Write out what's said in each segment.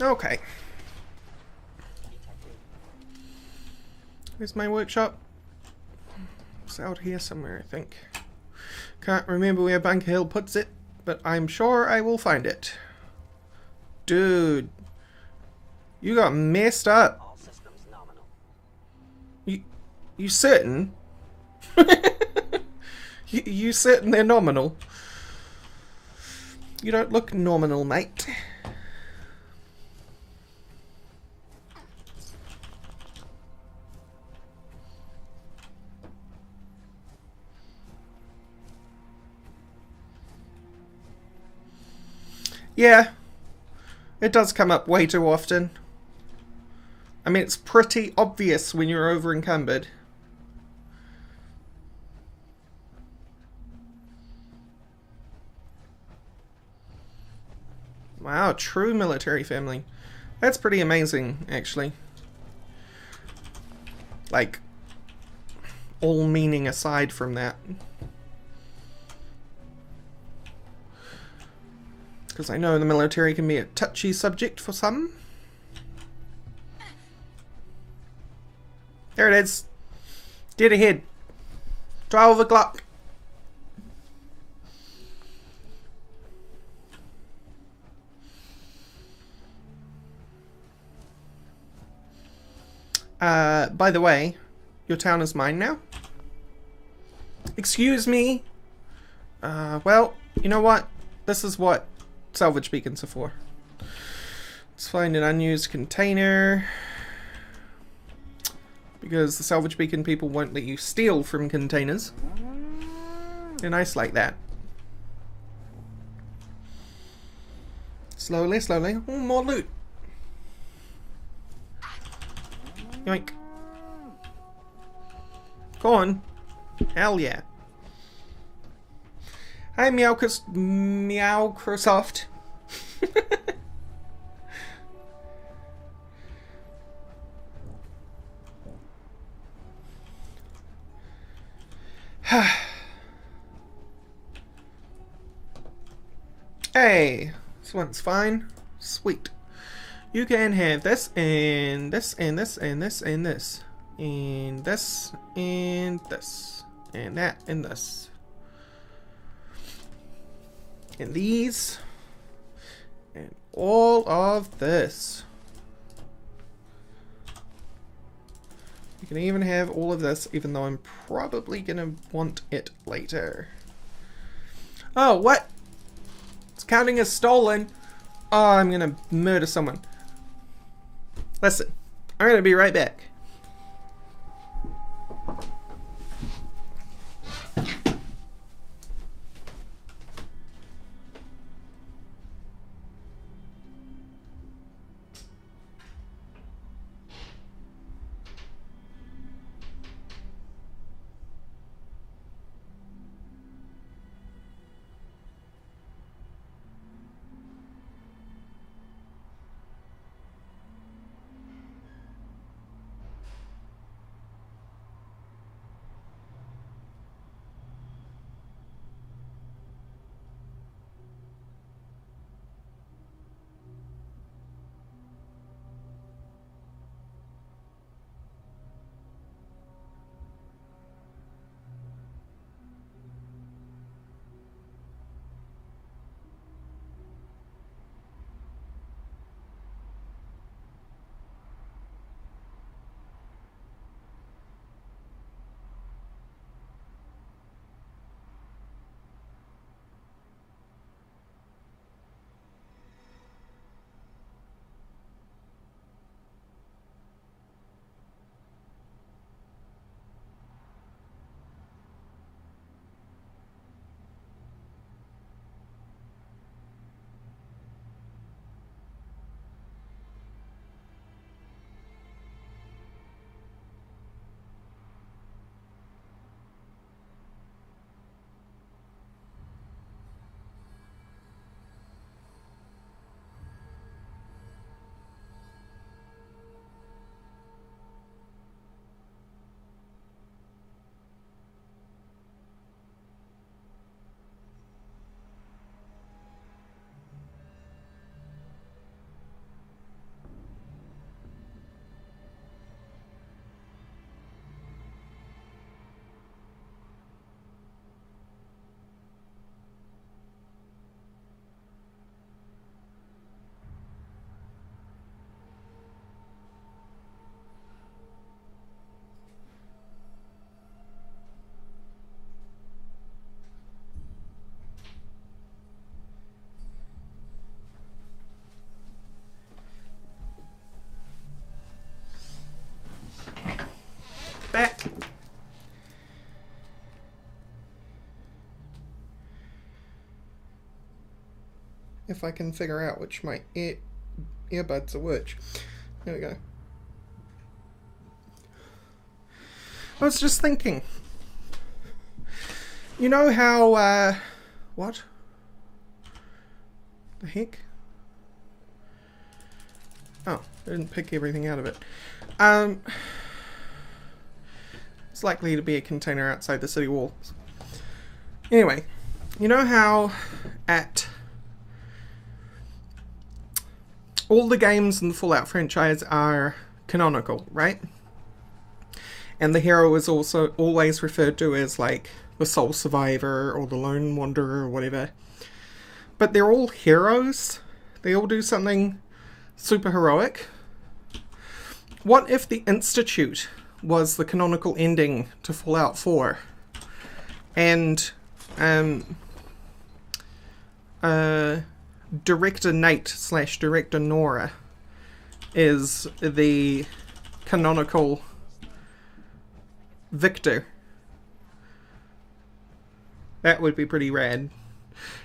Okay. Where's my workshop? It's out here somewhere, I think. Can't remember where Bunker Hill puts it, but I'm sure I will find it. Dude. You got messed up. All systems nominal. You certain? you certain they're nominal? You don't look nominal, mate. Yeah, it does come up way too often. I mean, it's pretty obvious when you're over encumbered. Wow, true military family. That's pretty amazing, actually. Like, all meaning aside from that. Because I know the military can be a touchy subject for some. There it is. Dead ahead. 12 o'clock. By the way, your town is mine now? Excuse me? Well, you know what? This is what salvage beacons are for. Let's find an unused container. Because the salvage beacon people won't let you steal from containers. They're nice like that. Slowly, slowly. Oh, more loot. Yoink. Go on. Hell yeah. Hi, Meowcrosoft. Hey, this one's fine. Sweet. You can have this, and this, and this, and this, and this. And this, and this. And that, and this. And these. And all of this. You can even have all of this, even though I'm probably gonna want it later. Oh, what? It's counting as stolen. Oh, I'm gonna murder someone. Listen, I'm gonna be right back. back. If I can figure out which my earbuds are which. There we go. I was just thinking. You know how, what? The heck? Oh, I didn't pick everything out of it. It's likely to be a container outside the city walls. Anyway, you know how at all the games in the Fallout franchise are canonical, right? And the hero is also always referred to as like the sole survivor or the lone wanderer or whatever. But they're all heroes. They all do something super heroic. What if the Institute was the canonical ending to Fallout 4? And Director Nate / Director Nora is the canonical victor. That would be pretty rad.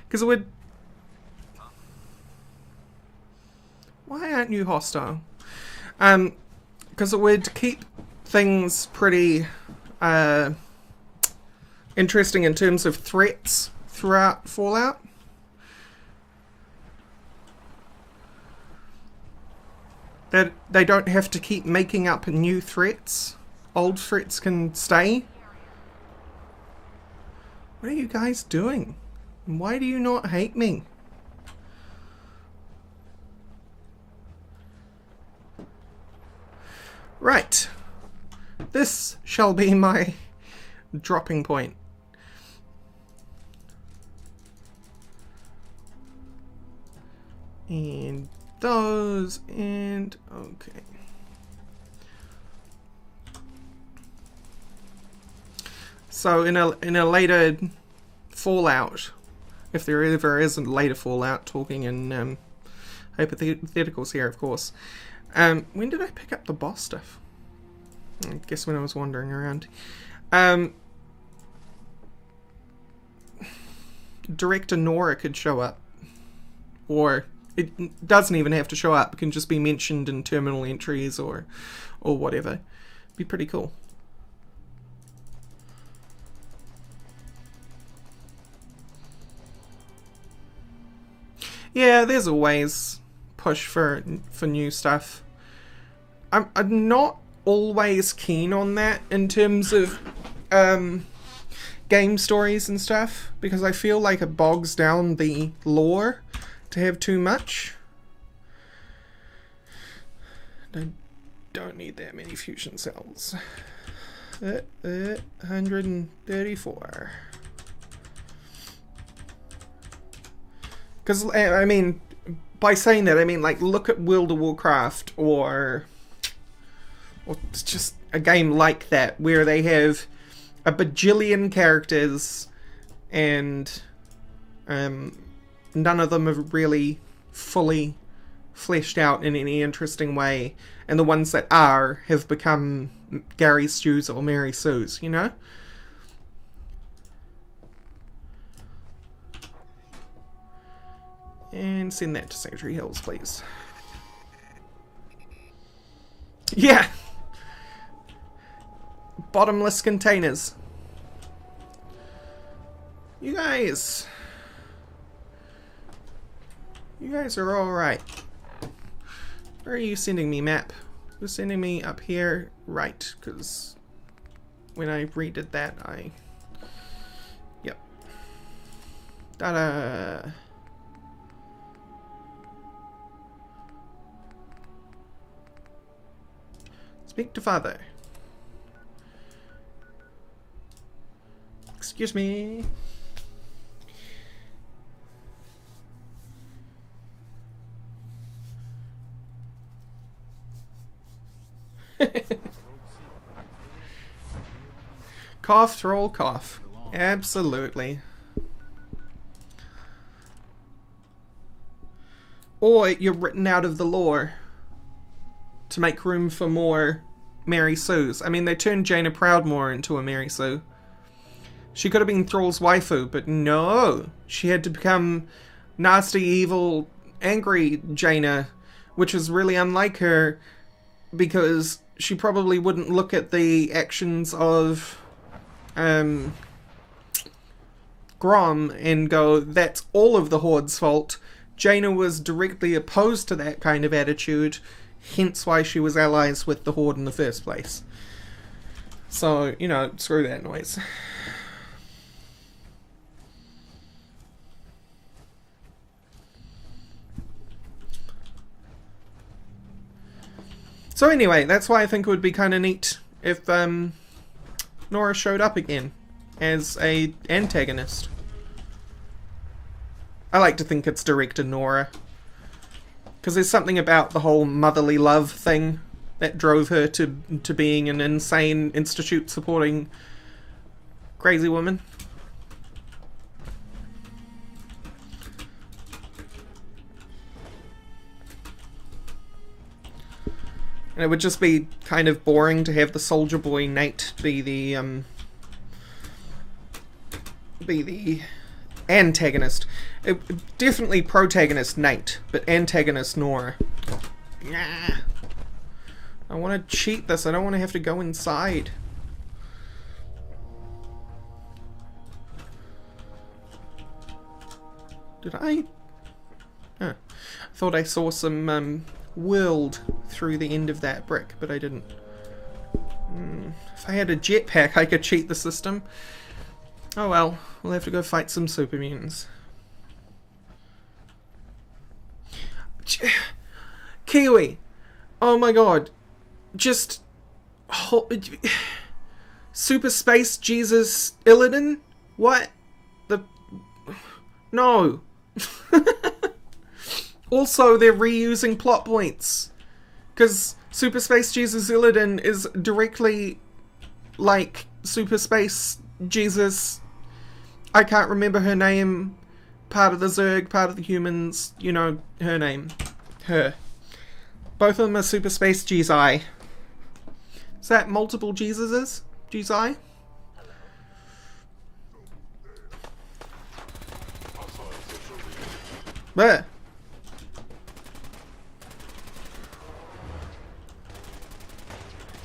Because it would... Why aren't you hostile? Because it would keep things pretty interesting in terms of threats throughout Fallout. That they don't have to keep making up new threats. Old threats can stay. What are you guys doing? Why do you not hate me? Right. This shall be my dropping point. And those, and okay. So in a later Fallout, if there ever is a later Fallout, talking in hypotheticals here, of course. When did I pick up the boss stuff? I guess when I was wandering around. Director Nora could show up. Or it doesn't even have to show up. It can just be mentioned in terminal entries or whatever. Be pretty cool. Yeah, there's always push for new stuff. I'm not always keen on that in terms of game stories and stuff, because I feel like it bogs down the lore to have too much. I don't need that many fusion cells. 134. Because, I mean, by saying that, I mean, like, look at World of Warcraft or just a game like that, where they have a bajillion characters and none of them are really fully fleshed out in any interesting way. And the ones that are have become Gary Stews or Mary Sue's, you know? And send that to Sanctuary Hills, please. Yeah! Bottomless containers. You guys are alright. Where are you sending me, map? You're sending me up here, right, because when I redid that, yep. Ta-da! Speak to father. Excuse me. Cough, troll, cough. Absolutely. Or you're written out of the lore to make room for more Mary Sue's. I mean, they turned Jaina Proudmoore into a Mary Sue. She could have been Thrall's waifu, but no. She had to become nasty, evil, angry Jaina, which is really unlike her, because she probably wouldn't look at the actions of Grom and go, that's all of the Horde's fault. Jaina was directly opposed to that kind of attitude, hence why she was allies with the Horde in the first place. So, you know, screw that noise. So anyway, that's why I think it would be kind of neat if Nora showed up again as a antagonist. I like to think it's Director Nora, because there's something about the whole motherly love thing that drove her to being an insane institute supporting crazy woman. And it would just be kind of boring to have the soldier boy Nate be the antagonist. Definitely protagonist Nate, but antagonist Nora. Nah. I want to cheat this. I don't want to have to go inside. Did I? Huh. I thought I saw some world through the end of that brick, but I didn't. If I had a jetpack, I could cheat the system. Oh well, we'll have to go fight some super mutants. Kiwi! Oh my god. Just... Super Space Jesus Illidan? What? No. Also, they're reusing plot points. Because Super Space Jesus Illidan is directly like Super Space Jesus... I can't remember her name. Part of the Zerg, part of the humans. You know, her name. Her. Both of them are Super Space Jizai. Is that multiple Jesuses? Jizai? There.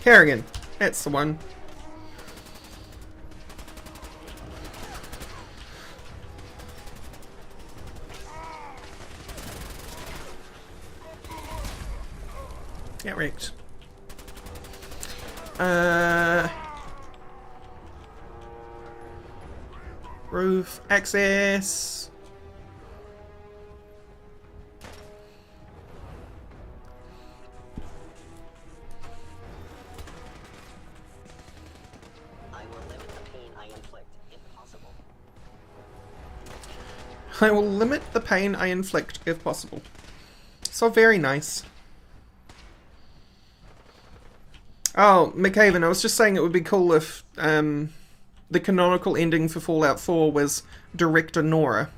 Kerrigan. That's the one. Get wrecked. Roof access. I will limit the pain I inflict, if possible. I will limit the pain I inflict, if possible. So very nice. Oh, McAven, I was just saying it would be cool if the canonical ending for Fallout 4 was Director Nora.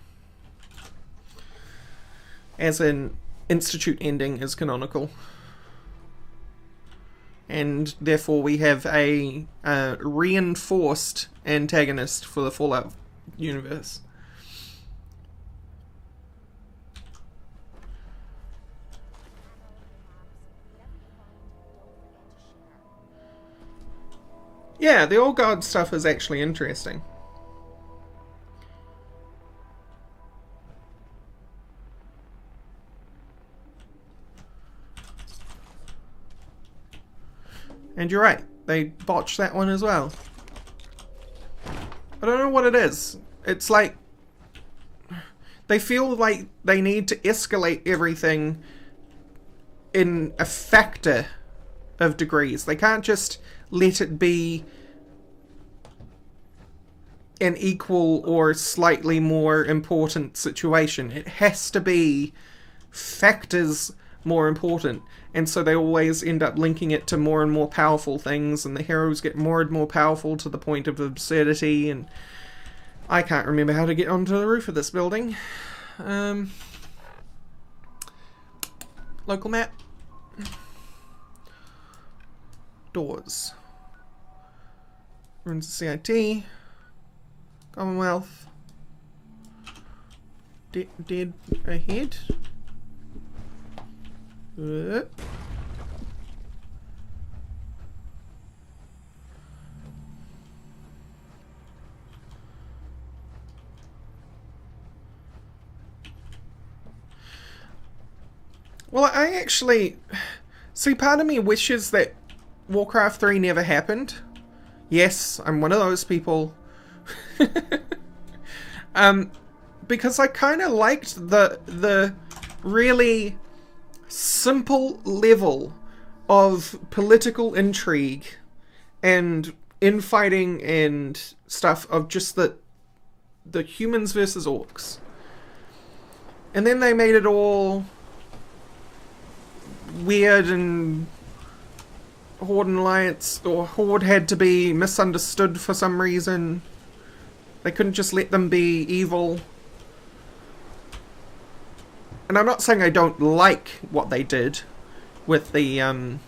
As in, Institute ending is canonical. And therefore we have a reinforced antagonist for the Fallout universe. Yeah, the Old Guard stuff is actually interesting. And you're right, they botched that one as well. I don't know what it is. It's like... they feel like they need to escalate everything in a factor of degrees. They can't just let it be an equal or slightly more important situation. It has to be factors more important. And so they always end up linking it to more and more powerful things, and the heroes get more and more powerful to the point of absurdity, and I can't remember how to get onto the roof of this building. Local map. outdoors. Ruins CIT. Commonwealth. Dead ahead. Well, I actually... See, part of me wishes that Warcraft 3 never happened. Yes, I'm one of those people. Because I kind of liked the really simple level of political intrigue and infighting and stuff of just the humans versus orcs. And then they made it all weird, and Horde and Alliance, or Horde had to be misunderstood for some reason. They couldn't just let them be evil. And I'm not saying I don't like what they did with the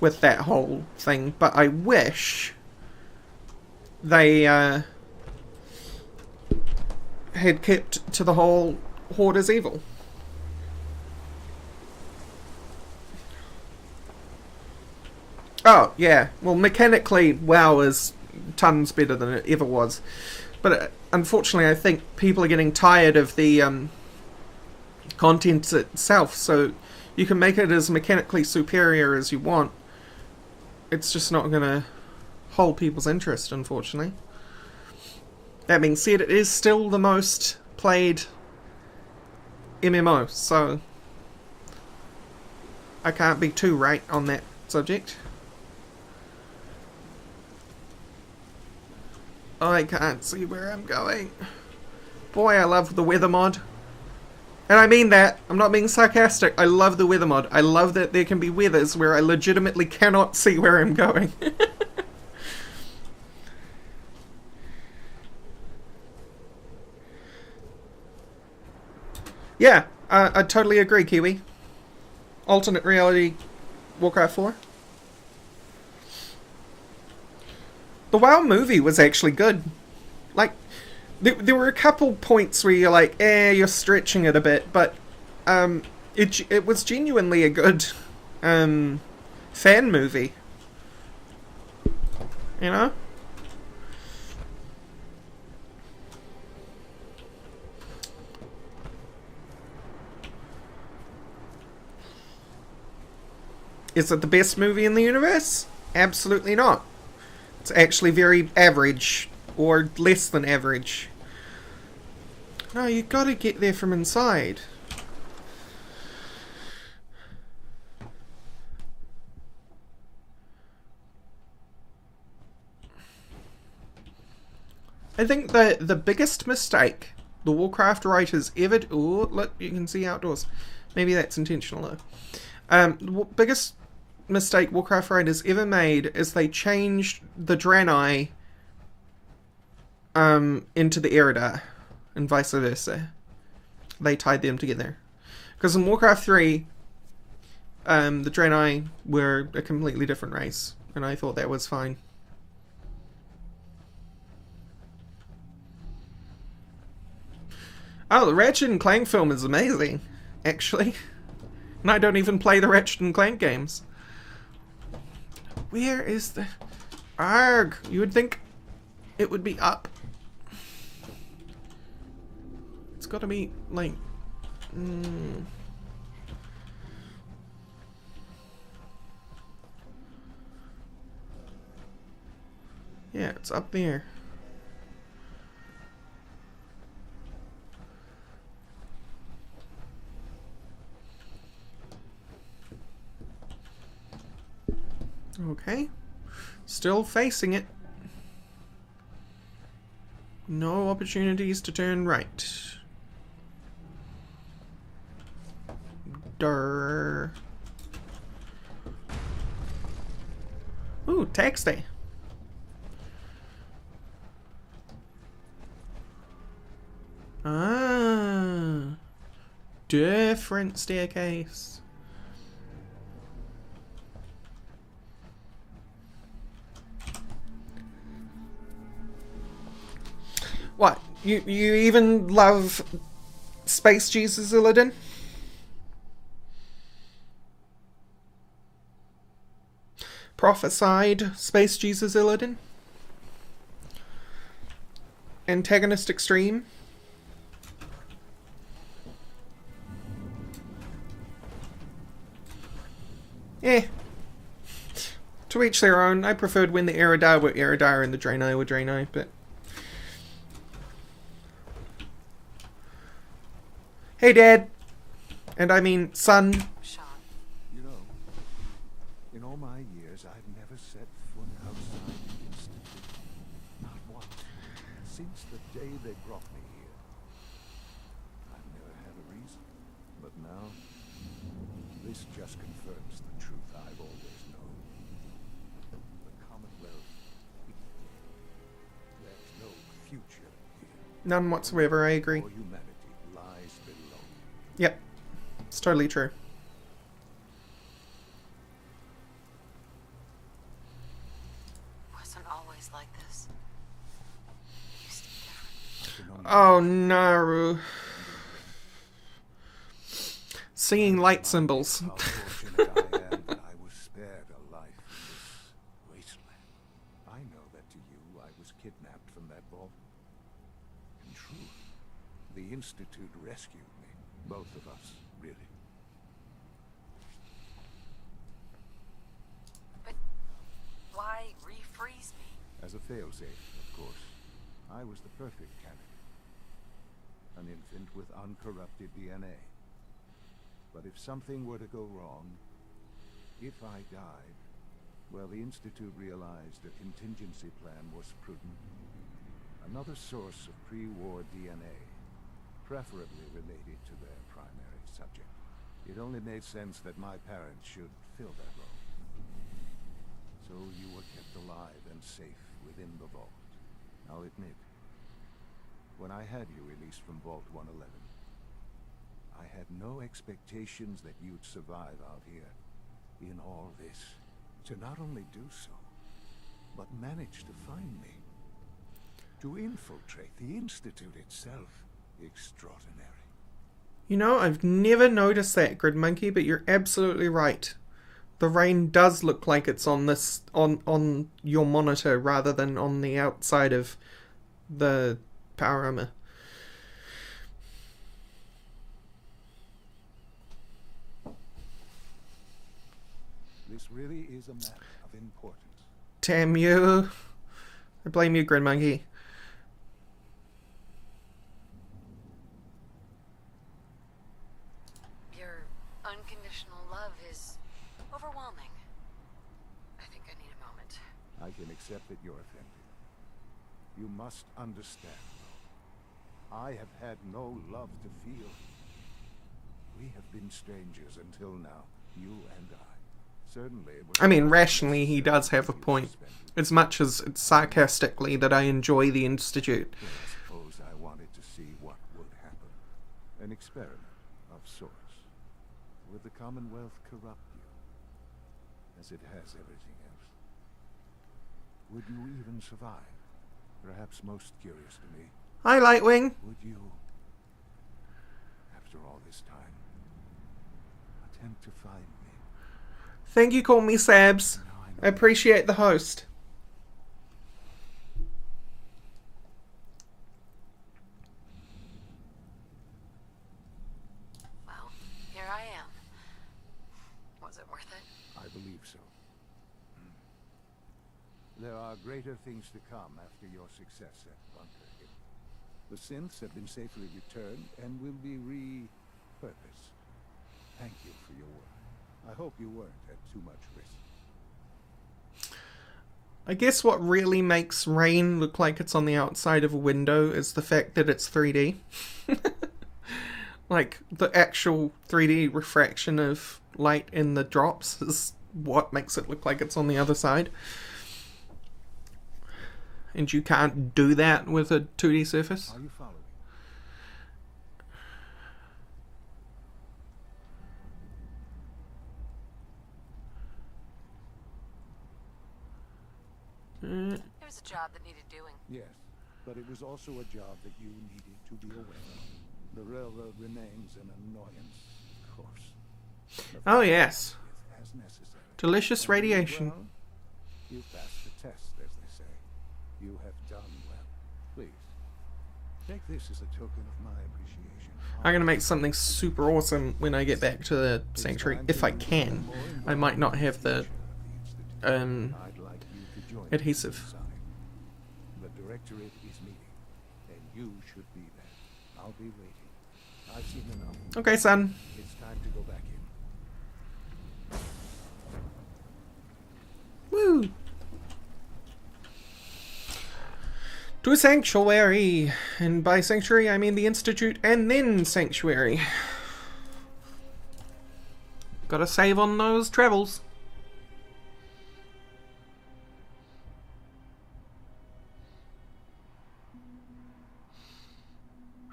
with that whole thing, but I wish they had kept to the whole Horde is evil. Oh, yeah. Well, mechanically, WoW is tons better than it ever was. But unfortunately, I think people are getting tired of the content itself, so you can make it as mechanically superior as you want. It's just not going to hold people's interest, unfortunately. That being said, it is still the most played MMO, so I can't be too right on that subject. I can't see where I'm going. Boy, I love the weather mod. And I mean that. I'm not being sarcastic. I love the weather mod. I love that there can be weathers where I legitimately cannot see where I'm going. Yeah, I totally agree, Kiwi. Alternate reality Warcraft 4. The WoW movie was actually good. Like, there were a couple points where you're like, you're stretching it a bit, but it was genuinely a good fan movie. You know? Is it the best movie in the universe? Absolutely not. It's actually very average, or less than average. No, you gotta get there from inside. I think the biggest mistake the Warcraft writers ever... Oh, look, you can see outdoors. Maybe that's intentional, though. The biggest mistake Warcraft writers ever made is they changed the Draenei into the Eridar, and vice versa. They tied them together. Because in Warcraft 3, the Draenei were a completely different race, and I thought that was fine. Oh, the Ratchet and Clank film is amazing, actually. And I don't even play the Ratchet and Clank games. Where is the... Arg! You would think it would be up. It's gotta be, like... Yeah, it's up there. Okay. Still facing it. No opportunities to turn right. Durr. Ooh, tax day. Ah. Different staircase. You even love Space Jesus Illidan? Prophesied Space Jesus Illidan? Antagonist Extreme? Eh. To each their own. I preferred when the Eridai were Eridai and the Draenei were Draenei, but... Hey, Dad! And I mean, son. Sean, You know, in all my years, I've never set foot outside the Institute. Not once. Since the day they brought me here. I've never had a reason. But now, this just confirms the truth I've always known. The Commonwealth, there's no future here. None whatsoever, I agree. All humanity lies below. Yep. It's totally true. wasn't always like this. It used to be different. Oh, Naru. Singing light symbols. How fortunate I am that I was spared a life in this wasteland. I know that to you, I was kidnapped from that vault. In truth, the Institute rescued me. Both of us, really. But why refreeze me? As a failsafe, of course. I was the perfect candidate. An infant with uncorrupted DNA. But if something were to go wrong, if I died, well, the Institute realized a contingency plan was prudent. Another source of pre-war DNA, preferably related to their primary subject. It only made sense that my parents should fill that role. So you were kept alive and safe within the vault. I'll admit, when I had you released from Vault 111, I had no expectations that you'd survive out here in all this. To not only do so, but manage to find me. To infiltrate the Institute itself. Extraordinary. You know, I've never noticed that, Grid Monkey, but you're absolutely right. The rain does look like it's on this on your monitor rather than on the outside of the power armor. This really is a matter of importance. Damn you. I blame you, Grid Monkey. Your unconditional love is overwhelming. I think I need a moment. I can accept that you're offended. You must understand, though. I have had no love to feel. We have been strangers until now, you and I. Certainly, it was I mean, rationally, he does have a point. As much as it's sarcastically that I enjoy the Institute. Well, I suppose I wanted to see what would happen. An experiment of sorts. Would the Commonwealth corrupt you? As it has everything else. Would you even survive? Perhaps most curious to me, Hi, Lightwing. would you, after all this time, attempt to find me? Thank you, call me Sabs. Now I know I appreciate the host. Well, here I am. Was it worth it? I believe so. There are greater things to come after your success at Bunker Hill. The synths have been safely returned and will be repurposed. Thank you for your work. I hope you weren't at too much risk. I guess what really makes rain look like it's on the outside of a window is the fact that it's 3D. Like, the actual 3D refraction of light in the drops is what makes it look like it's on the other side. And you can't do that with a 2D surface. Are you following? There was a job that needed doing. Yes. but it was also a job that you needed to be aware of. The railroad remains an annoyance, of course. Oh, yes. As necessary. Delicious radiation. Well, you passed the test, as they say. You have done well. Please, take this as a token of my appreciation. I'm gonna make something super awesome when I get back to the sanctuary, if I can. I might not have the I'd like you to join adhesive. me inside. The directorate is meeting, and you should be there. I'll be waiting. I've seen enough. Okay, son. It's time to go back in. Woo! To Sanctuary! And by Sanctuary, I mean the Institute and then Sanctuary. Gotta save on those travels.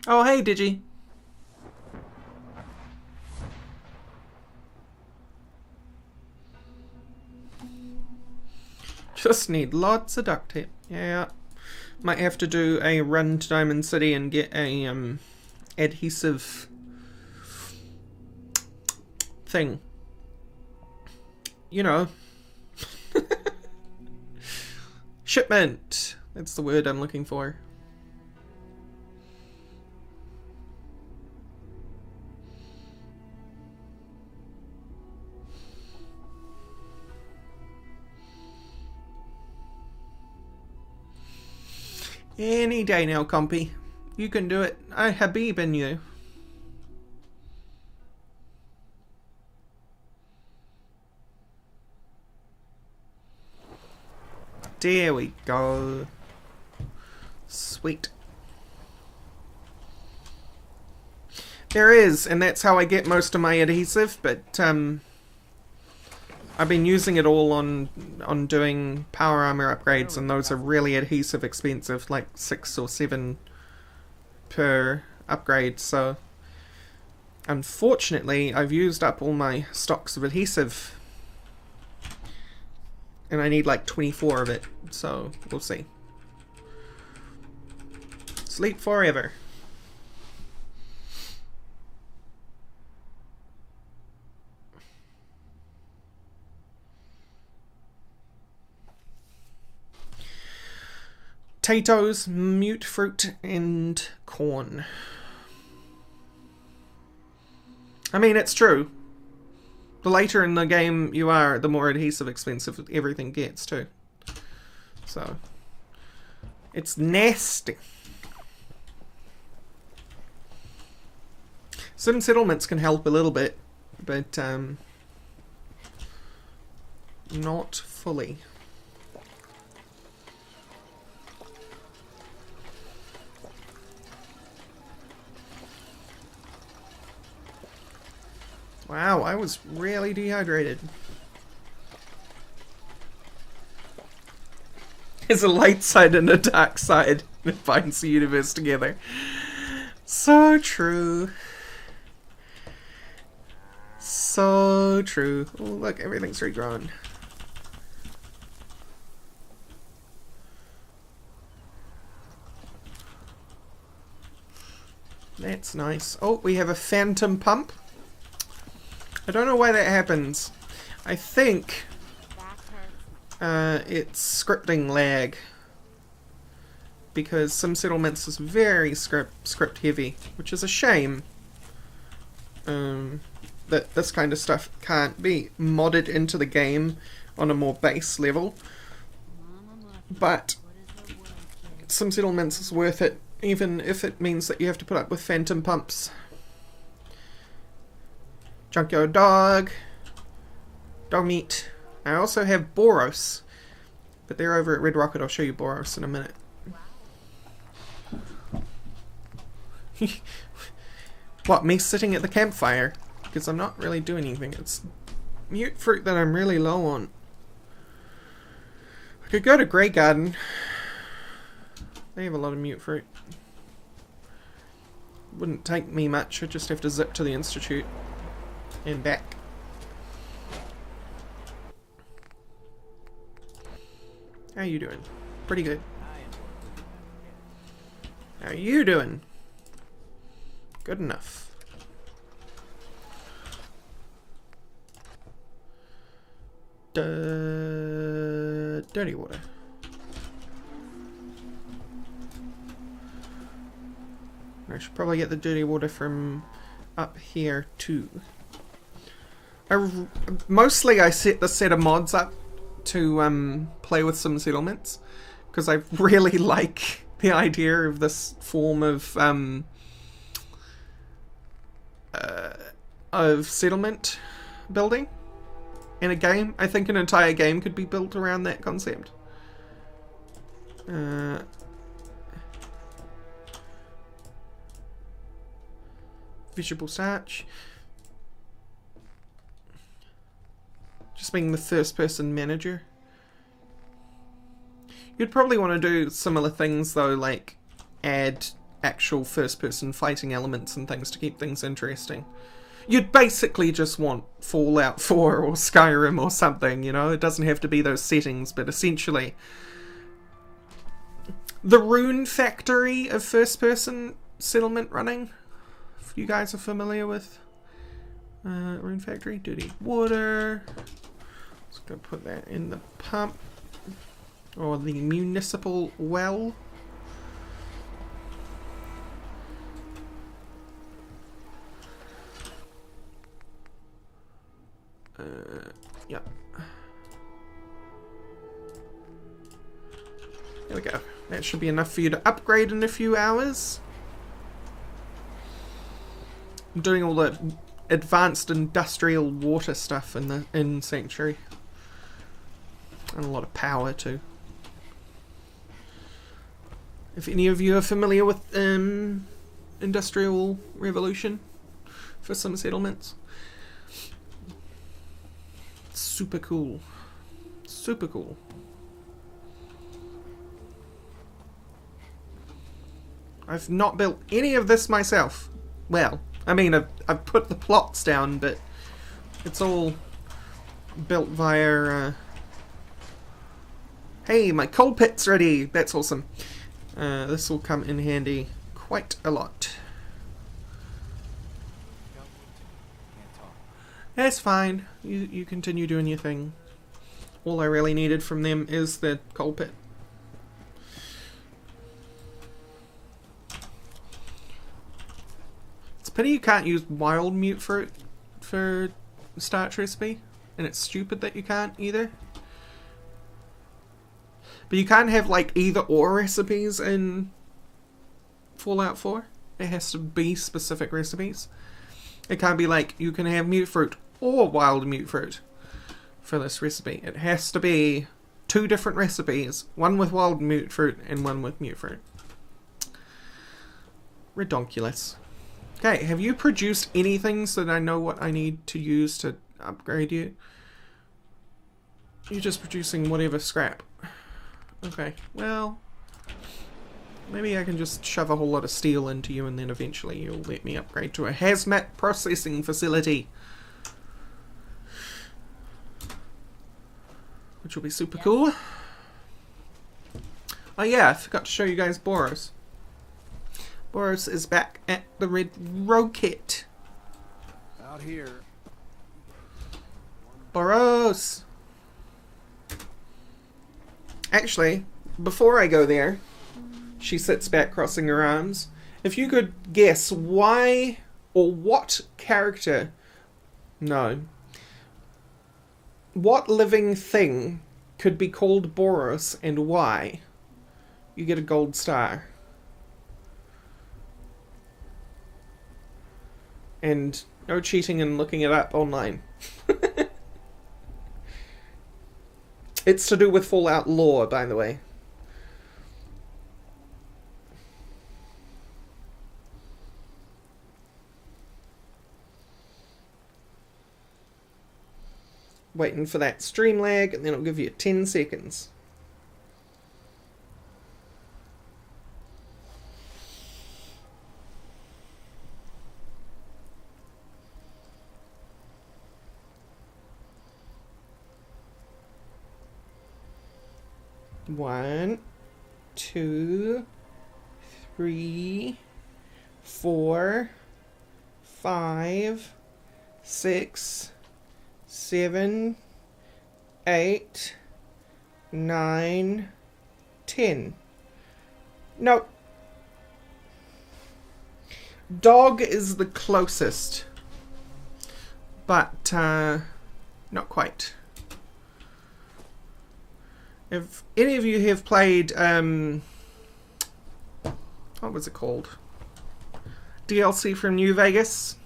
Oh, hey, Digi. Just need lots of duct tape. Yeah. Might have to do a run to Diamond City and get a adhesive thing. You know. Shipment. That's the word I'm looking for. Any day now, compy. You can do it. I Habib in you. There we go. Sweet. There is, and that's how I get most of my adhesive, but I've been using it all on doing power armor upgrades, and those are really adhesive expensive, like 6 or 7 per upgrade, so unfortunately I've used up all my stocks of adhesive, and I need like 24 of it, so we'll see. Sleep forever. Potatoes, mute fruit, and corn. I mean, it's true. The later in the game you are, the more adhesive expensive everything gets, too. So, it's nasty. Some settlements can help a little bit, but not fully. Wow, I was really dehydrated. There's a light side and a dark side that binds the universe together. So true. So true. Oh, look, everything's regrown. That's nice. Oh, we have a phantom pump. I don't know why that happens. I think it's scripting lag, because some settlements is very script heavy, which is a shame. That this kind of stuff can't be modded into the game on a more base level, but some settlements is worth it, even if it means that you have to put up with phantom pumps. Junkyard dog. Dog meat. I also have Boros, but they're over at Red Rocket. I'll show you Boros in a minute. What, me sitting at the campfire? Because I'm not really doing anything. It's mute fruit that I'm really low on. I could go to Grey Garden. They have a lot of mute fruit. Wouldn't take me much. I'd just have to zip to the Institute and back. How you doing? Pretty good. How are you doing? Good enough. Dirty water. I should probably get the dirty water from up here too. Mostly I set the set of mods up to play with some settlements because I really like the idea of this form of settlement building in a game. I think an entire game could be built around that concept. Vegetable starch. Just being the first person manager. You'd probably want to do similar things though, like add actual first person fighting elements and things to keep things interesting. You'd basically just want Fallout 4 or Skyrim or something, you know? It doesn't have to be those settings, but essentially the Rune Factory of first person settlement running. If you guys are familiar with Rune Factory, dirty water. Let's go put that in the pump or the municipal well. Yep. There we go. That should be enough for you to upgrade in a few hours. I'm doing all the advanced industrial water stuff in Sanctuary. And a lot of power too. If any of you are familiar with Industrial Revolution for some settlements. Super cool. Super cool. I've not built any of this myself. Well, I mean, I've put the plots down, but it's all built via... Hey, my coal pit's ready! That's awesome. This will come in handy quite a lot. That's fine. You continue doing your thing. All I really needed from them is the coal pit. It's a pity you can't use wild mute fruit for starch recipe, and it's stupid that you can't either. But you can't have like either or recipes in Fallout 4. It has to be specific recipes. It can't be like you can have mute fruit or wild mute fruit for this recipe. It has to be two different recipes, one with wild mute fruit and one with mute fruit. Redonkulous. Okay, have you produced anything so that I know what I need to use to upgrade you? You're just producing whatever scrap. Okay, well, maybe I can just shove a whole lot of steel into you and then eventually you'll let me upgrade to a hazmat processing facility. Which will be super cool. Oh yeah, I forgot to show you guys Boros. Boros is back at the Red Rocket. Out here. Boros! Actually, before I go there, she sits back crossing her arms. If you could guess why or what character... No. What living thing could be called Boros and why? You get a gold star. And no cheating and looking it up online. It's to do with Fallout lore, by the way. Waiting for that stream lag, and then it'll give you 10 seconds. One, two, 3, 4, 5, 6, 7, 8, 9, 10. Nope. Dog is the closest, but not quite. If any of you have played, what was it called? DLC from New Vegas,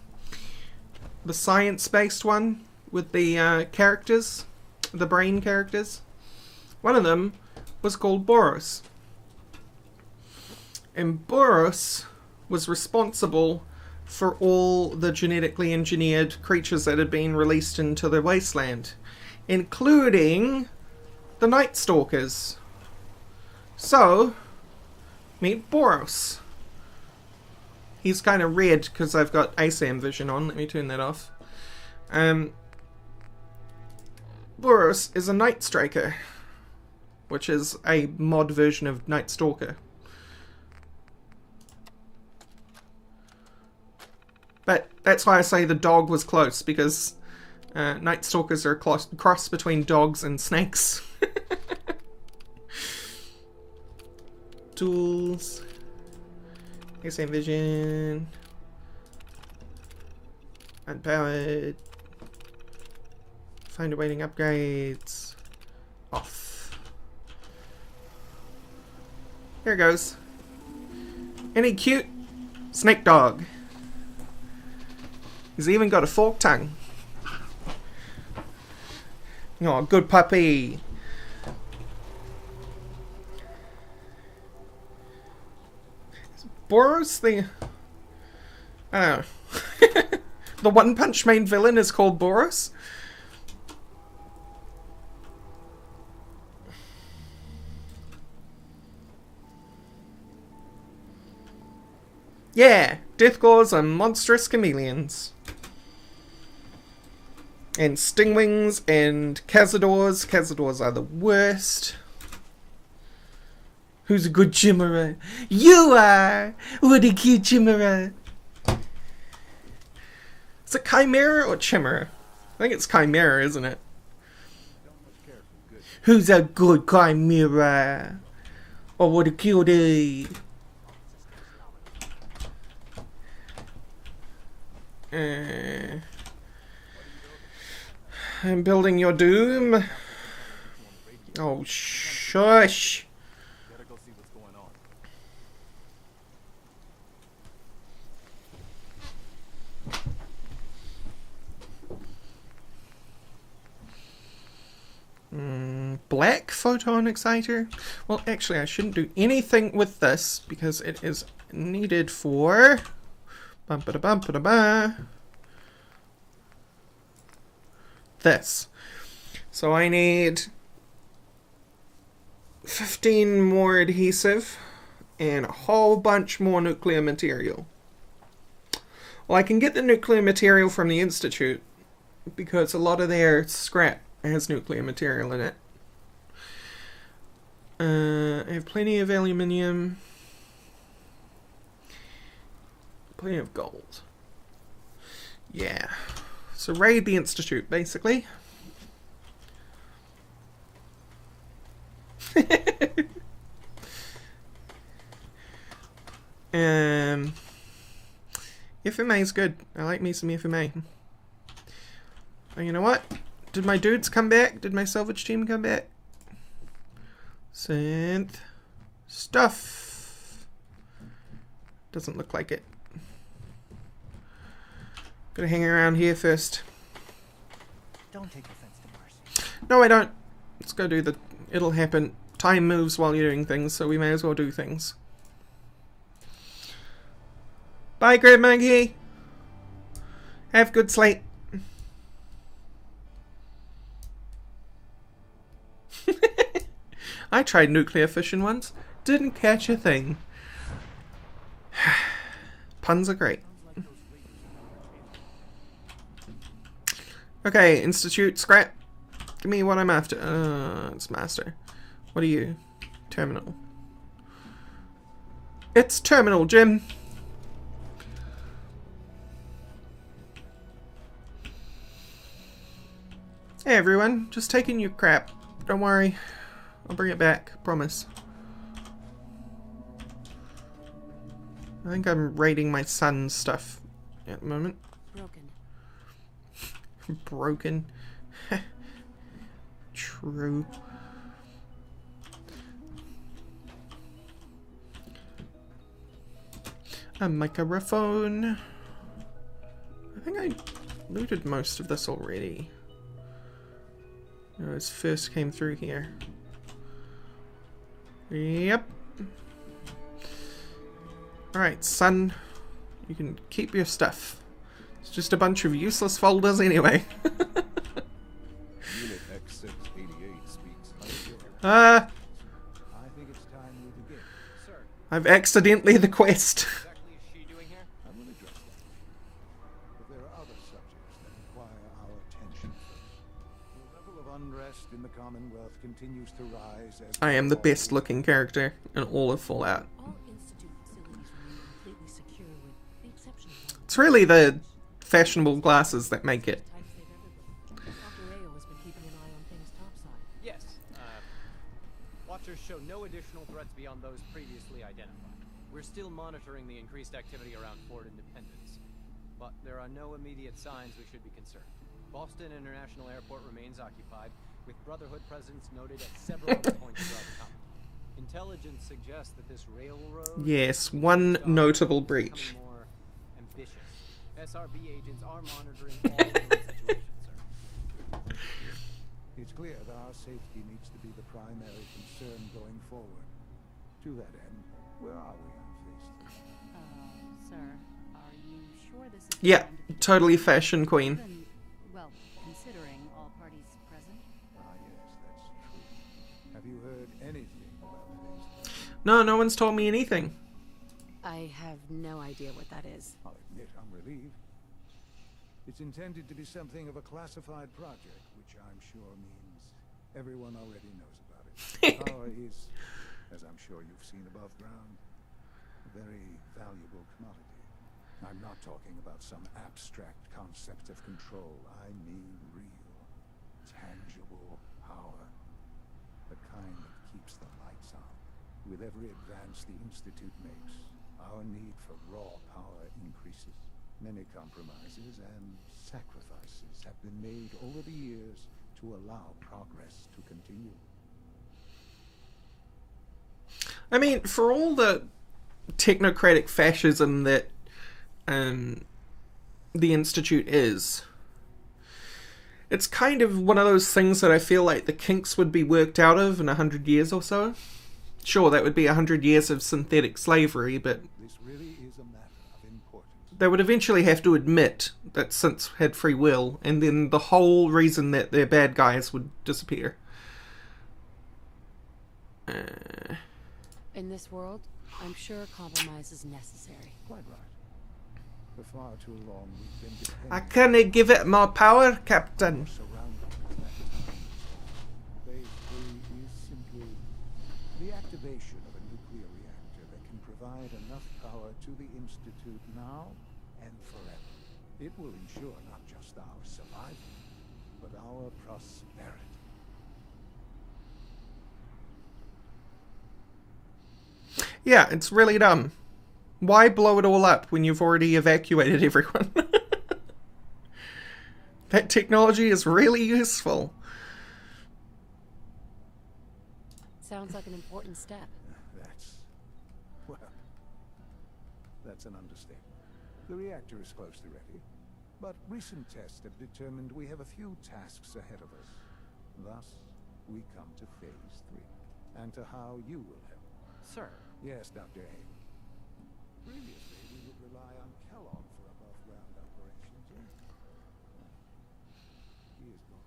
the science-based one with the characters, the brain characters. One of them was called Boros, and Boros was responsible for all the genetically engineered creatures that had been released into the wasteland, including the Night Stalkers. So, meet Boros. He's kind of red because I've got ASAM vision on. Let me turn that off. Boros is a Night Striker, which is a mod version of Night Stalker. But that's why I say the dog was close, because Night Stalkers are a cross between dogs and snakes. Tools. ASAM vision. Unpowered. Find awaiting upgrades. Off. Here it goes. Any cute snake dog. He's even got a forked tongue. Oh, good puppy. Is Boros the... I don't know. The One Punch main villain is called Boros? Yeah, Deathclaws are monstrous chameleons. And Stingwings and Cazadors. Cazadors are the worst. Who's a good Chimera? You are! What a cute Chimera! Is it Chimera or Chimera? I think it's Chimera, isn't it? Who's a good Chimera? Oh, what a cutie! I'm building your doom. Oh, shush. Gotta go see what's going on. Black photon exciter? Well, actually, I shouldn't do anything with this because it is needed for... this. So I need 15 more adhesive and a whole bunch more nuclear material. Well, I can get the nuclear material from the Institute because a lot of their scrap has nuclear material in it. I have plenty of aluminium. Plenty of gold. Yeah. So raid the Institute, basically. FMA is good. I like me some FMA. Oh, you know what? Did my dudes come back? Did my salvage team come back? Synth stuff. Doesn't look like it. Gotta hang around here first. Don't take offense to Marcy. No, I don't. Let's go do the... It'll happen. Time moves while you're doing things, so we may as well do things. Bye, Grab Monkey. Have good sleep. I tried nuclear fission once. Didn't catch a thing. Puns are great. Okay, Institute, scrap. Give me what I'm after. It's master. What are you? Terminal. It's terminal, Jim. Hey everyone, just taking your crap. Don't worry. I'll bring it back, promise. I think I'm raiding my son's stuff at the moment. Broken. Broken. True. A microphone. I think I looted most of this already. It was first came through here. Yep. Alright, son. You can keep your stuff. It's just a bunch of useless folders anyway. Unit X688 speaks Hungarian. Ah, I think it's time we begin. Sir, I've accidentally the quest. exactly is she doing here? I will address that. But there are other subjects that require our attention first. The level of unrest in the Commonwealth continues to rise as I am the best looking character in all of Fallout. All Institute facilities remain completely secure with the exception of one. It's really the fashionable glasses that make it. Tightest they've ever been. Dr. Ayo has been keeping an eye on things topside. Yes. Watchers show no additional threats beyond those previously identified. We're still monitoring the increased activity around Fort Independence, but there are no immediate signs we should be concerned. Boston International Airport remains occupied, with Brotherhood presence noted at several other points throughout the continent. Intelligence suggests that this railroad... Yes, one notable is breach. becoming more ambitious. SRB agents are monitoring all known situations, sir. It's clear that our safety needs to be the primary concern going forward. To that end, where are we on phase 3? Sir, are you sure this is Yeah, going to be totally fashion queen. even, well, considering all parties present? Ah, yes, that's true. Have you heard anything about phase 3? No, no one's told me anything. I have no idea what that is. I'll admit I'm relieved. It's intended to be something of a classified project, which I'm sure means everyone already knows about it. Power is, as I'm sure you've seen above ground, a very valuable commodity. I'm not talking about some abstract concept of control. I mean real, tangible power. The kind that keeps the lights on. With every advance the Institute makes, our need for raw power increases. Many compromises and sacrifices have been made over the years to allow progress to continue. I mean, for all the technocratic fascism that the Institute is, it's kind of one of those things that I feel like the kinks would be worked out of in 100 years or so. Sure, that would be 100 years of synthetic slavery, but This really is a matter of importance. they would eventually have to admit that synths had free will, and then the whole reason that they're bad guys would disappear. In this world, I'm sure compromise is necessary. Quite right. For far too long we've been I dependent can't give it more power, Captain. on surrounding at that time. Phase 3 is simply the activation of a nuclear reactor that can provide enough power to the Institute now and forever. It will ensure not just our survival, but our prosperity. Yeah, it's really dumb. Why blow it all up when you've already evacuated everyone? That technology is really useful. Sounds like an important step. Well, that's an understatement. The reactor is close to ready, but recent tests have determined we have a few tasks ahead of us. Thus, we come to phase 3, and to how you will help. Sir, Yes, Dr. A. Previously, we would rely on Kellogg for above-ground operations. He is gone.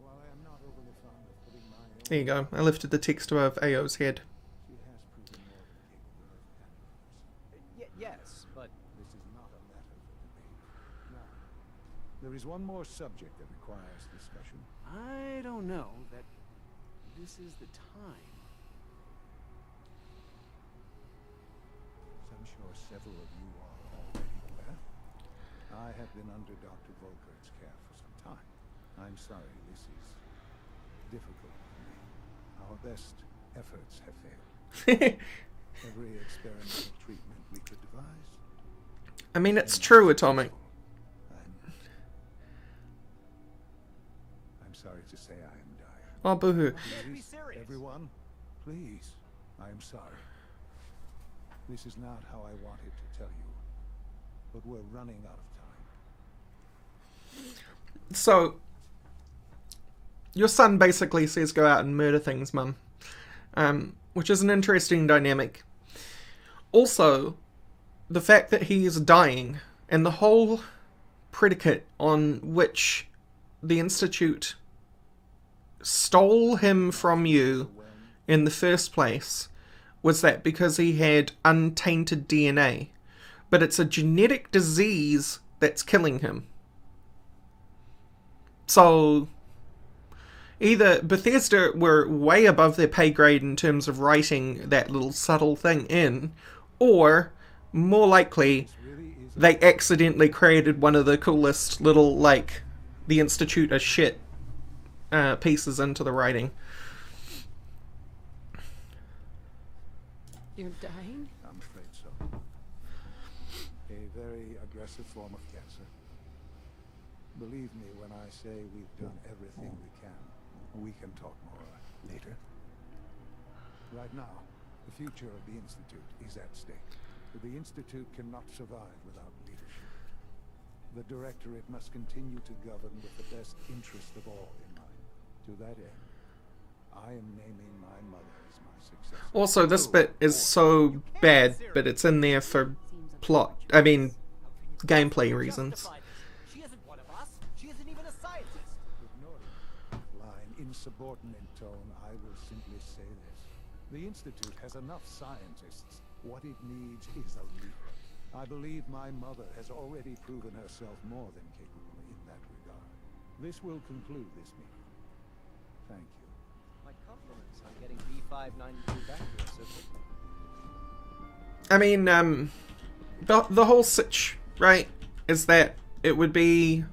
While I am not overly fond of putting my own... There you go. I lifted the text above Ao's head. She has proven more than capable of handling us. yes, but This is not a matter for debate. Now, there is one more subject that requires discussion. I don't know that this is the time. I'm sure several of you are already aware, I have been under Dr. Volkert's care for some time. I'm sorry, this is difficult for me. Our best efforts have failed. Every experimental treatment we could devise. I mean, it's true, Atomic. I'm sorry to say I am dying. Oh, boohoo. Please, everyone, please. I am sorry. This is not how I wanted to tell you, but we're running out of time. So, your son basically says go out and murder things, Mum. Which is an interesting dynamic. Also, the fact that he is dying, and the whole predicate on which the Institute stole him from you in the first place was that because he had untainted DNA. But it's a genetic disease that's killing him. So, either Bethesda were way above their pay grade in terms of writing that little subtle thing in, or, more likely, they accidentally created one of the coolest little, like, the Institute are shit pieces into the writing. You're dying? I'm afraid so. A very aggressive form of cancer. Believe me when I say we've done everything we can. We can talk more later. Right now, the future of the Institute is at stake. The Institute cannot survive without leadership. The Directorate must continue to govern with the best interest of all in mind. To that end, I am naming my mother as my successor. Also, this bit is so bad, but it's in there for plot, gameplay reasons. She isn't one of us. She isn't even a scientist. Ignoring that line, insubordinate tone, I will simply say this. The Institute has enough scientists. What it needs is a leader. I believe my mother has already proven herself more than capable in that regard. This will conclude this meeting. Thank you. My compliments on getting B592 back to us so quickly. I mean, the whole sitch, right, is that it would be,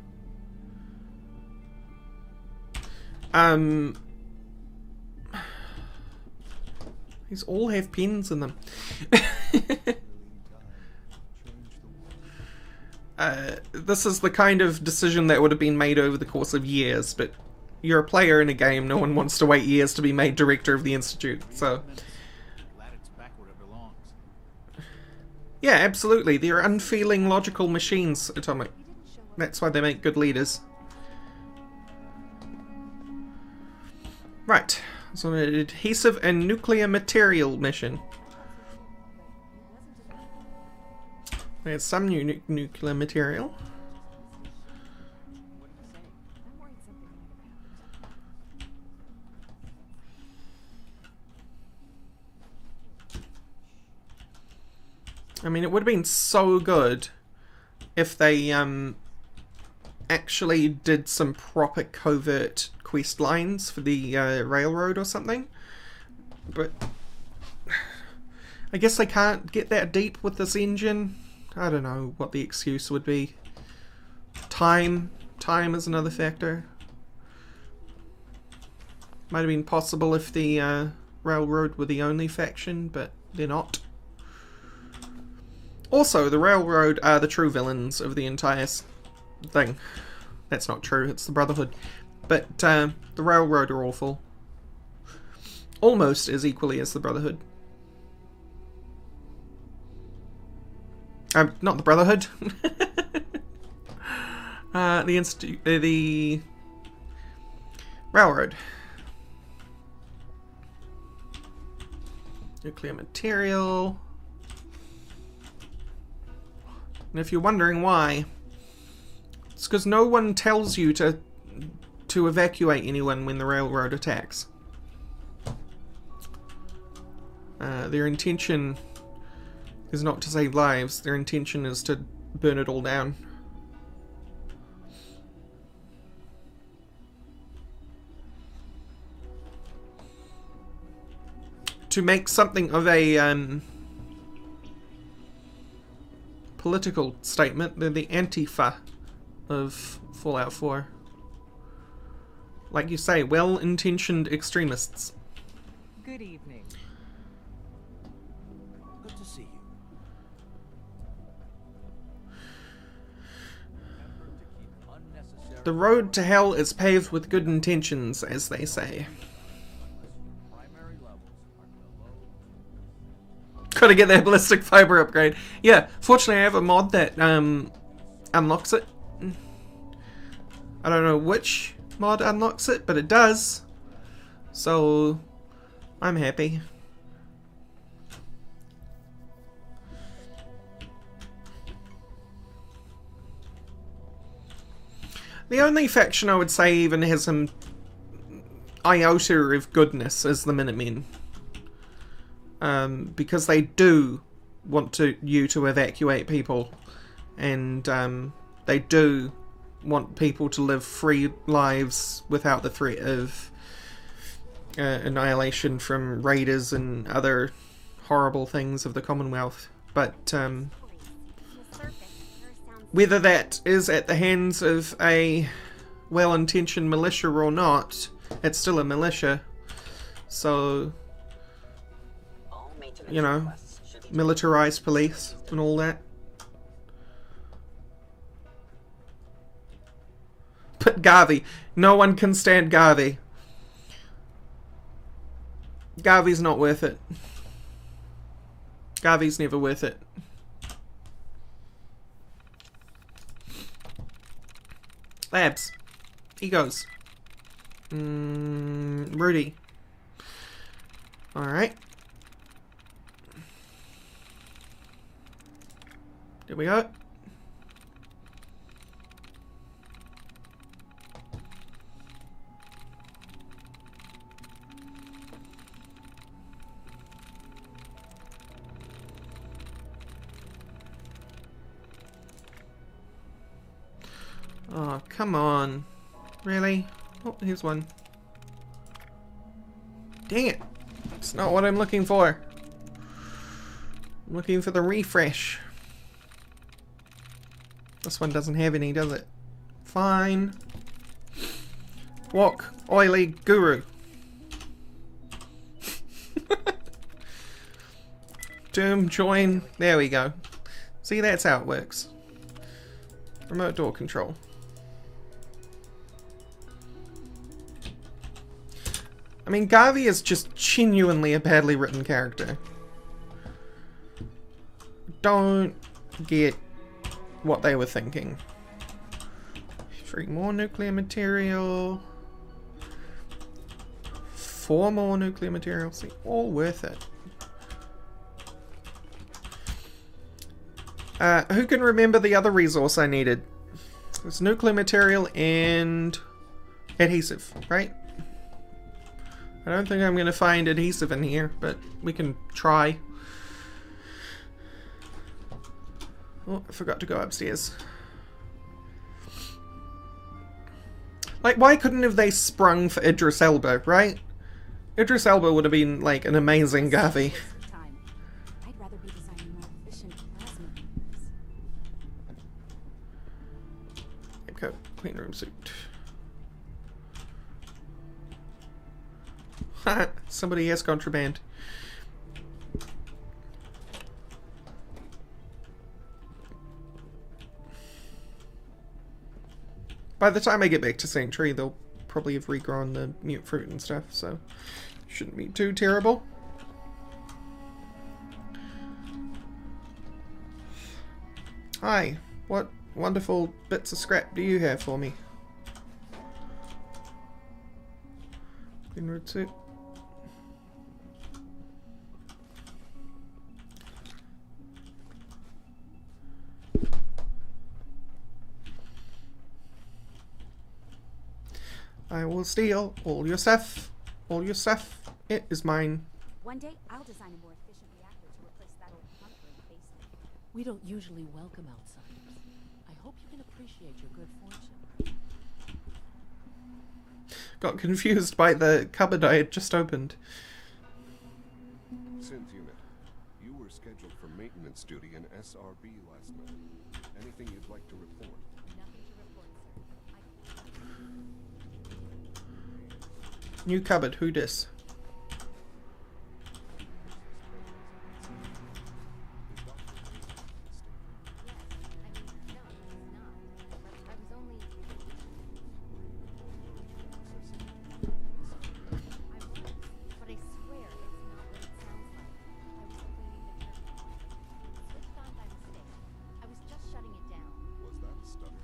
these all have pens in them. This is the kind of decision that would have been made over the course of years, but you're a player in a game, no one wants to wait years to be made director of the Institute, so... Yeah, absolutely. They're unfeeling, logical machines, Atomic. That's why they make good leaders. Right. So an adhesive and nuclear material mission. There's some new nuclear material. I mean, it would have been so good if they actually did some proper covert quest lines for the railroad or something. But I guess they can't get that deep with this engine. I don't know what the excuse would be. Time is another factor. Might have been possible if the railroad were the only faction, but they're not. Also, the railroad are the true villains of the entire thing. That's not true, it's the Brotherhood. But the railroad are awful. Almost as equally as the Brotherhood. Not the Brotherhood. The railroad. Nuclear material. And if you're wondering why, it's because no one tells you to evacuate anyone when the railroad attacks. Their intention is not to save lives, their intention is to burn it all down. To make something of a political statement. They're the Antifa of Fallout 4. Like you say, well-intentioned extremists. Good evening. Good to see you. The road to hell is paved with good intentions, as they say. Primary levels are below. Gotta get that ballistic fiber upgrade. Yeah, fortunately I have a mod that unlocks it. I don't know which mod unlocks it, but it does. So I'm happy. The only faction I would say even has some iota of goodness is the Minutemen. Because they do want you to evacuate people. And they do want people to live free lives without the threat of annihilation from raiders and other horrible things of the Commonwealth. But whether that is at the hands of a well-intentioned militia or not, it's still a militia. So, All maintenance you know, requests should be militarized police and all that. But Garvey. No one can stand Garvey. Garvey's not worth it. Garvey's never worth it. Labs. Egos. Rudy. Alright. There we go. Oh, come on. Really? Oh, here's one. Dang it. It's not what I'm looking for. I'm looking for the refresh. This one doesn't have any, does it? Fine. Walk, oily guru. Doom, join. There we go. See, that's how it works. Remote door control. I mean, Garvey is just genuinely a badly written character. Don't get what they were thinking. 3 more nuclear material. 4 more nuclear material. See, all worth it. Who can remember the other resource I needed? It's nuclear material and adhesive, right? I don't think I'm going to find adhesive in here, but we can try. Oh, I forgot to go upstairs. Like, why couldn't have they sprung for Idris Elba, right? Idris Elba would have been, like, an amazing Garvey. Time. I'd rather be designing more efficient plasma beams. Go, clean room suit. Somebody has contraband. By the time I get back to Sanctuary, they'll probably have regrown the mute fruit and stuff, so shouldn't be too terrible. Hi, what wonderful bits of scrap do you have for me? Clean room suit. I will steal all your stuff. All your stuff. It is mine. One day, I'll design a more efficient reactor to replace that old bunker in the basement. We don't usually welcome outsiders. I hope you can appreciate your good fortune. Got confused by the cupboard I had just opened. Synth unit, you were scheduled for maintenance maintenance duty in SRB last night. Anything you'd like to report? Nothing to report, sir. New cupboard, who dis? Was that a stutter?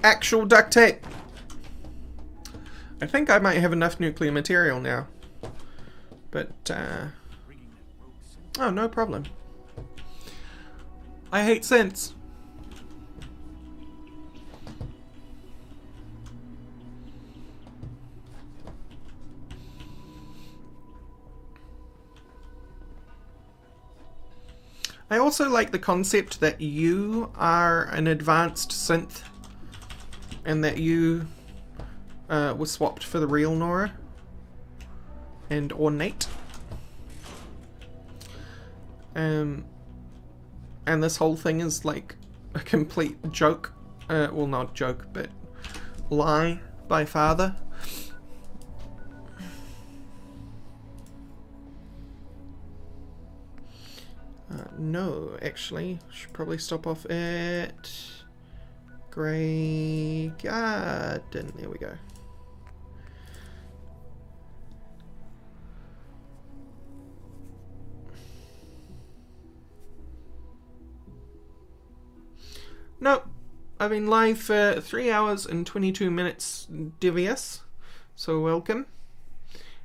Actual duct tape. I think I might have enough nuclear material now. But, oh, no problem. I hate scents. I also like the concept that you are an advanced synth and that you were swapped for the real Nora and ornate. And this whole thing is like a complete joke. Well, not joke, but lie by father. No, actually, should probably stop off at Grey Garden. There we go. Nope. I've been live for 3 hours and 22 minutes devious, so welcome.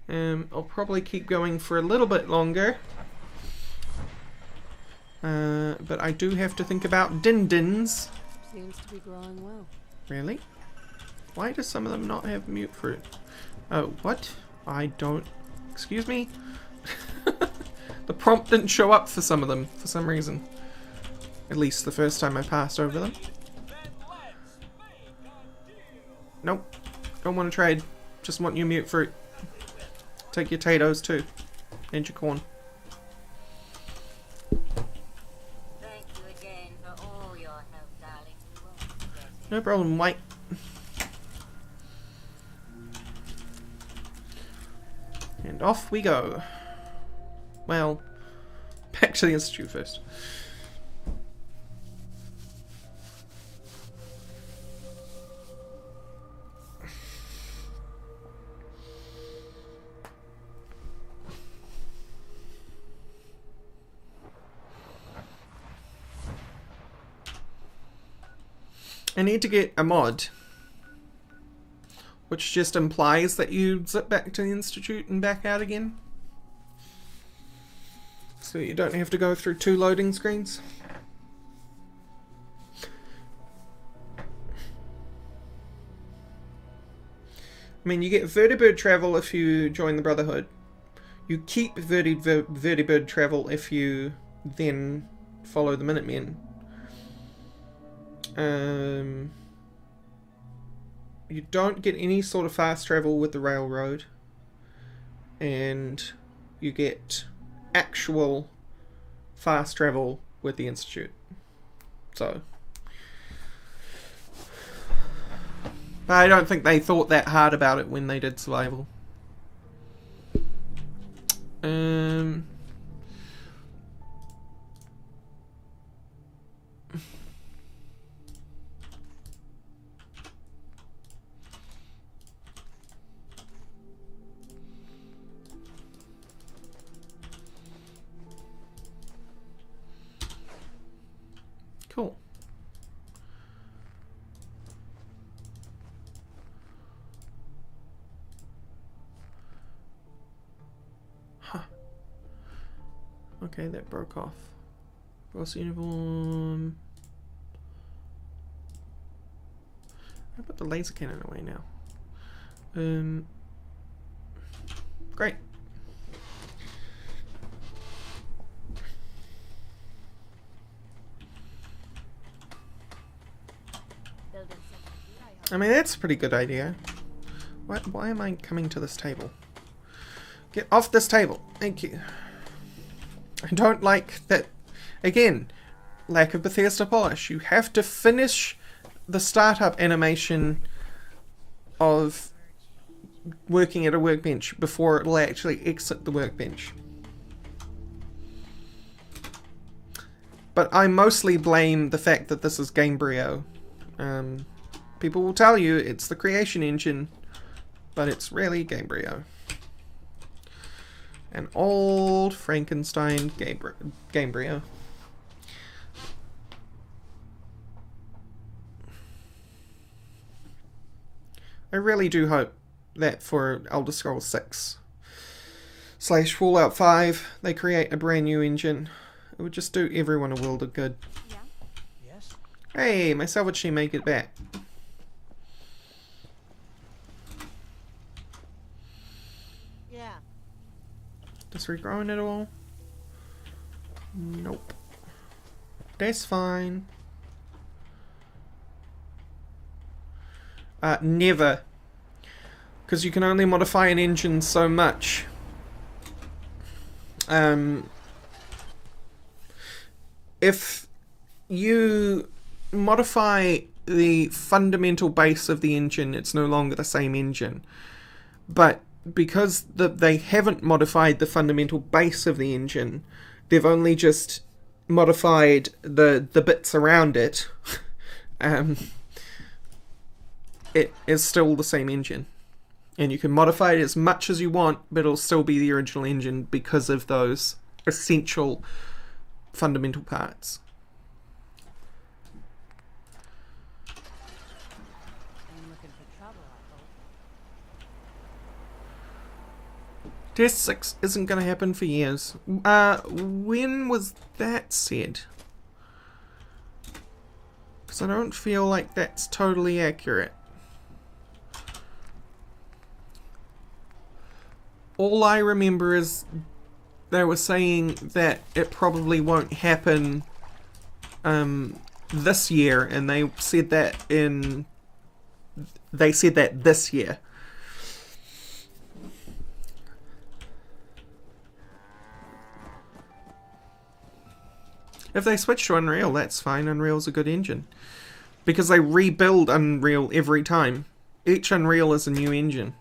I'll probably keep going for a little bit longer. But I do have to think about din-dins. Seems to be growing well. Really? Why do some of them not have mute fruit? Oh, what? I don't... Excuse me? The prompt didn't show up for some of them, for some reason. At least the first time I passed over them. Nope. Don't want to trade. Just want your mute fruit. Take your potatoes too. And your corn. Thank you again for all your help, darling. You won't regret it. No problem, White. And off we go. Well, back to the Institute first. I need to get a mod, which just implies that you zip back to the Institute and back out again. So you don't have to go through 2 loading screens. I mean, you get Vertibird travel if you join the Brotherhood. You keep Vertibird travel if you then follow the Minutemen. You don't get any sort of fast travel with the railroad, and you get actual fast travel with the Institute. So, but I don't think they thought that hard about it when they did survival. Cool. Huh. Okay, that broke off. Boss uniform. I'll put the laser cannon away now. Great. I mean, that's a pretty good idea. Why am I coming to this table? Get off this table. Thank you. I don't like that. Again, lack of Bethesda polish. You have to finish the startup animation of working at a workbench before it'll actually exit the workbench. But I mostly blame the fact that this is Gamebryo. People will tell you it's the creation engine, but it's really Gamebryo. An old Frankenstein Gamebryo. I really do hope that for Elder Scrolls 6 / Fallout 5 they create a brand new engine. It would just do everyone a world of good. Yeah. Yes? Hey, my salvage team make it back. Yeah. Is regrowing at all? Nope. That's fine. Never. Because you can only modify an engine so much. If you modify the fundamental base of the engine, it's no longer the same engine. But because they haven't modified the fundamental base of the engine, they've only just modified the bits around it. It is still the same engine. And you can modify it as much as you want, but it'll still be the original engine because of those essential fundamental parts. I'm looking for trouble, I hope. Test 6 isn't going to happen for years. When was that said? Because I don't feel like that's totally accurate. All I remember is they were saying that it probably won't happen this year, and they said that this year. If they switch to Unreal, that's fine. Unreal's a good engine. Because they rebuild Unreal every time. Each Unreal is a new engine.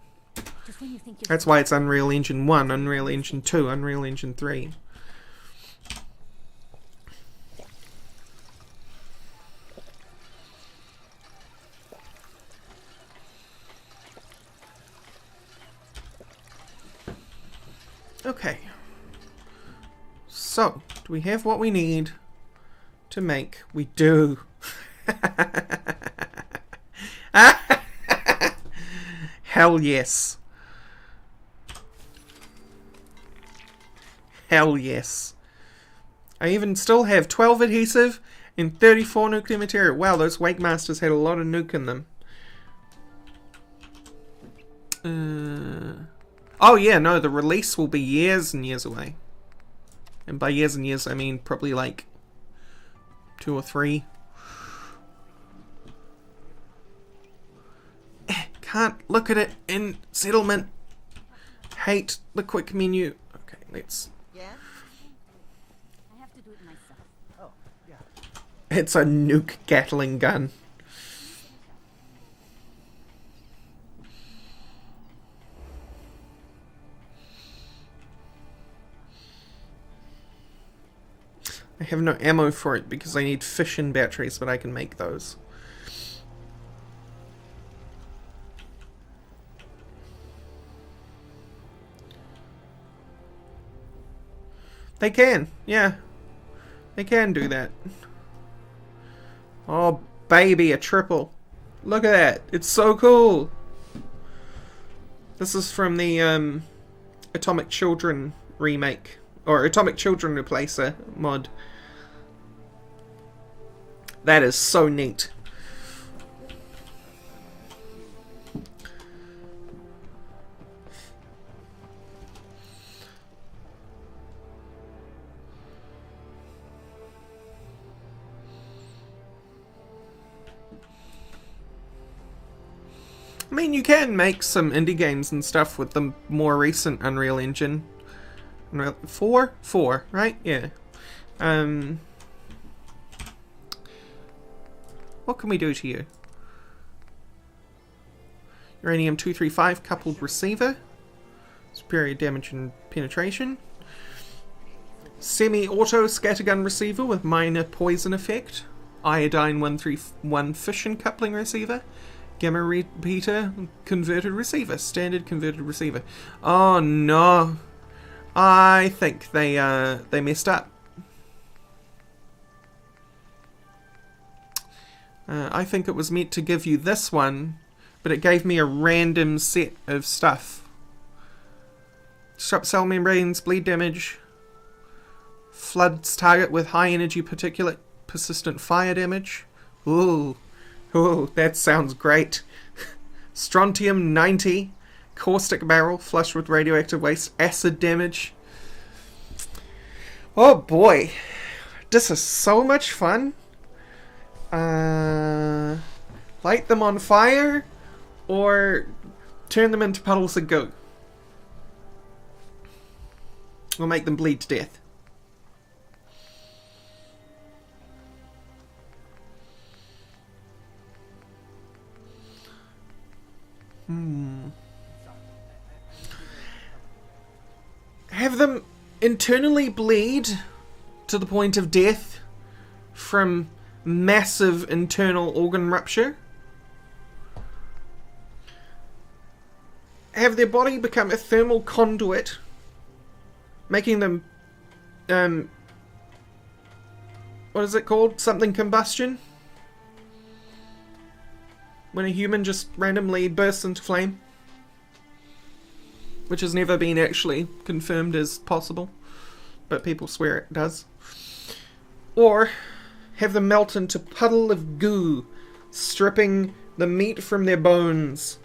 Just when you think you're That's why it's Unreal Engine 1, Unreal Engine 2, Unreal Engine 3. Okay. So, do we have what we need to make? We do. Hell yes. Hell yes. I even still have 12 adhesive and 34 nuclear material. Wow, those Wake Masters had a lot of nuke in them. Oh yeah, no, the release will be years and years away. And by years and years, I mean probably like 2 or 3. Can't look at it in settlement. Hate the quick menu. Okay, let's... Yeah? I have to do it myself. Oh, yeah. It's a nuke Gatling gun. I have no ammo for it because I need fission batteries, but I can make those. They can, yeah. They can do that. Oh, baby, a triple. Look at that. It's so cool. This is from the Atomic Children remake. Or Atomic Children Replacer mod. That is so neat. I mean, you can make some indie games and stuff with the more recent Unreal Engine. Unreal 4? 4, right? Yeah. What can we do to you? Uranium-235 coupled receiver. Superior damage and penetration. Semi-auto scattergun receiver with minor poison effect. Iodine-131 fission coupling receiver. Gamma repeater converted receiver. Standard converted receiver. Oh no. I think they messed up. I think it was meant to give you this one, but it gave me a random set of stuff. Disrupt cell membranes, bleed damage. Floods target with high energy particulate, persistent fire damage. Ooh. Ooh, that sounds great. Strontium 90, caustic barrel, flush with radioactive waste, acid damage. Oh boy, this is so much fun. Light them on fire, or turn them into puddles of goo. Or make them bleed to death. Have them internally bleed to the point of death from massive internal organ rupture. Have their body become a thermal conduit, making them, what is it called? Something combustion? When a human just randomly bursts into flame. Which has never been actually confirmed as possible, but people swear it does. Or have them melt into puddle of goo, stripping the meat from their bones.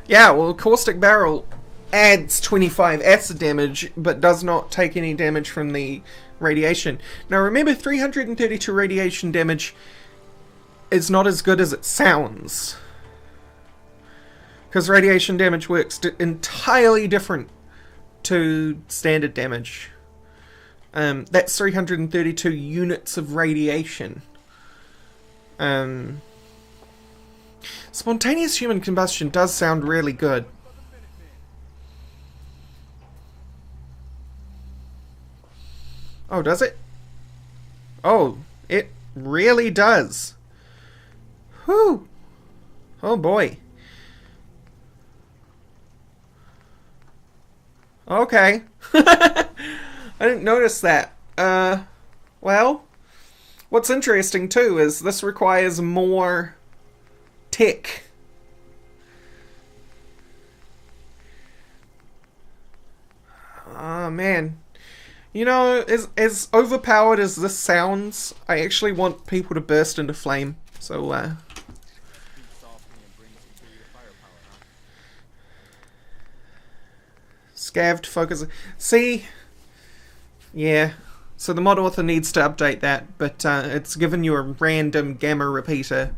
Yeah, well, caustic barrel adds 25 acid damage, but does not take any damage from the radiation. Now remember, 332 radiation damage is not as good as it sounds. Because radiation damage works entirely different to standard damage. That's 332 units of radiation. Spontaneous human combustion does sound really good. Oh, does it? Oh, it really does. Whew. Oh boy. Okay. I didn't notice that. Well, what's interesting too is this requires more tech. Oh man. You know, as overpowered as this sounds, I actually want people to burst into flame. So, Scavved focus. See? Yeah. So the mod author needs to update that, but it's given you a random gamma repeater.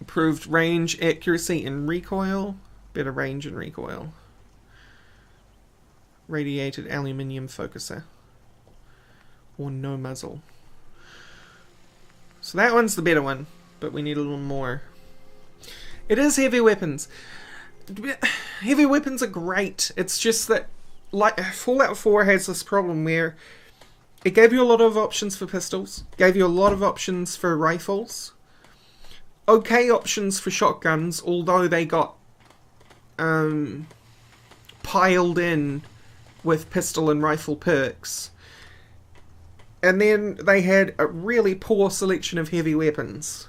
Improved range, accuracy, and recoil. Better range and recoil. Radiated aluminium focuser. Or no muzzle. So that one's the better one, but we need a little more. It is heavy weapons. Heavy weapons are great. It's just that, like, Fallout 4 has this problem where it gave you a lot of options for pistols, gave you a lot of options for rifles, okay options for shotguns, although they got piled in with pistol and rifle perks. And then they had a really poor selection of heavy weapons.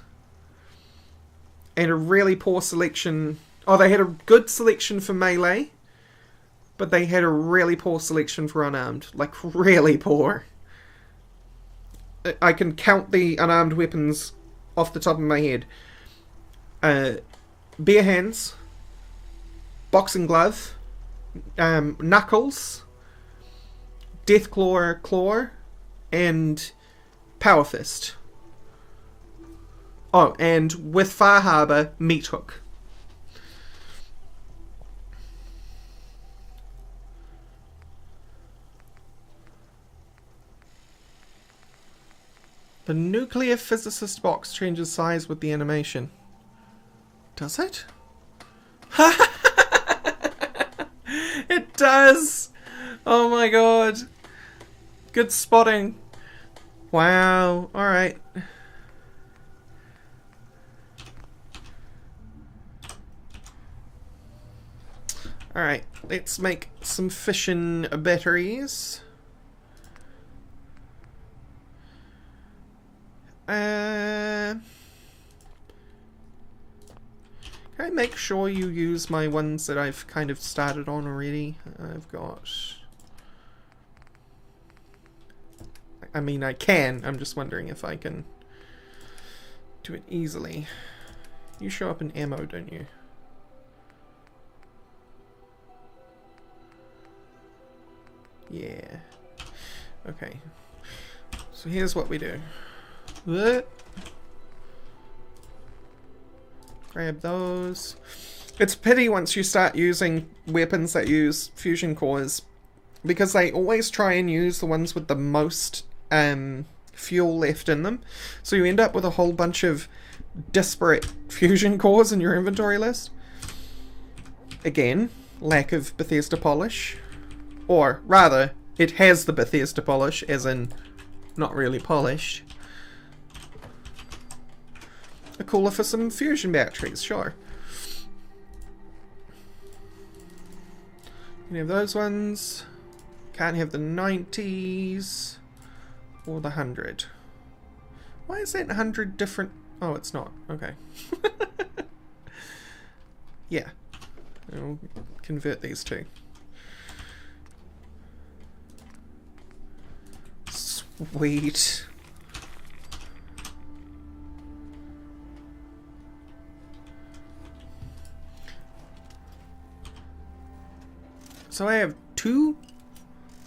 And a really poor selection... Oh, they had a good selection for melee, but they had a really poor selection for unarmed. Like, really poor. I can count the unarmed weapons off the top of my head. Bare hands, Boxing Glove, Knuckles, Deathclaw Claw, and Power Fist. Oh, and with Far Harbor, Meat Hook. The nuclear physicist box changes size with the animation. Does it? It does! Oh my god. Good spotting. Wow. Alright. Alright, let's make some fission batteries. Can I make sure you use my ones that I've kind of started on already? I've got... I mean, I can. I'm just wondering if I can do it easily. You show up in ammo, don't you? Yeah. Okay. So here's what we do. Grab those. It's a pity once you start using weapons that use fusion cores, because they always try and use the ones with the most fuel left in them. So you end up with a whole bunch of disparate fusion cores in your inventory list. Again, lack of Bethesda polish. Or rather, it has the Bethesda polish, as in not really polished. A cooler for some fusion batteries, sure. You can have those ones. Can't have the 90s or the 100. Why is that 100 different? Oh, it's not. Okay. Yeah. I'll convert these two. Sweet. So I have two?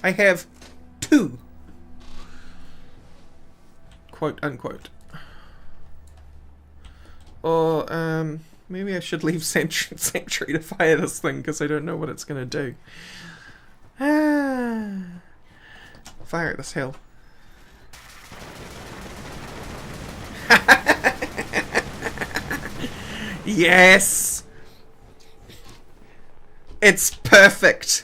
I have two. Quote unquote. Or, maybe I should leave Sanctuary to fire this thing, because I don't know what it's gonna do. Fire at this hill. Yes! It's perfect!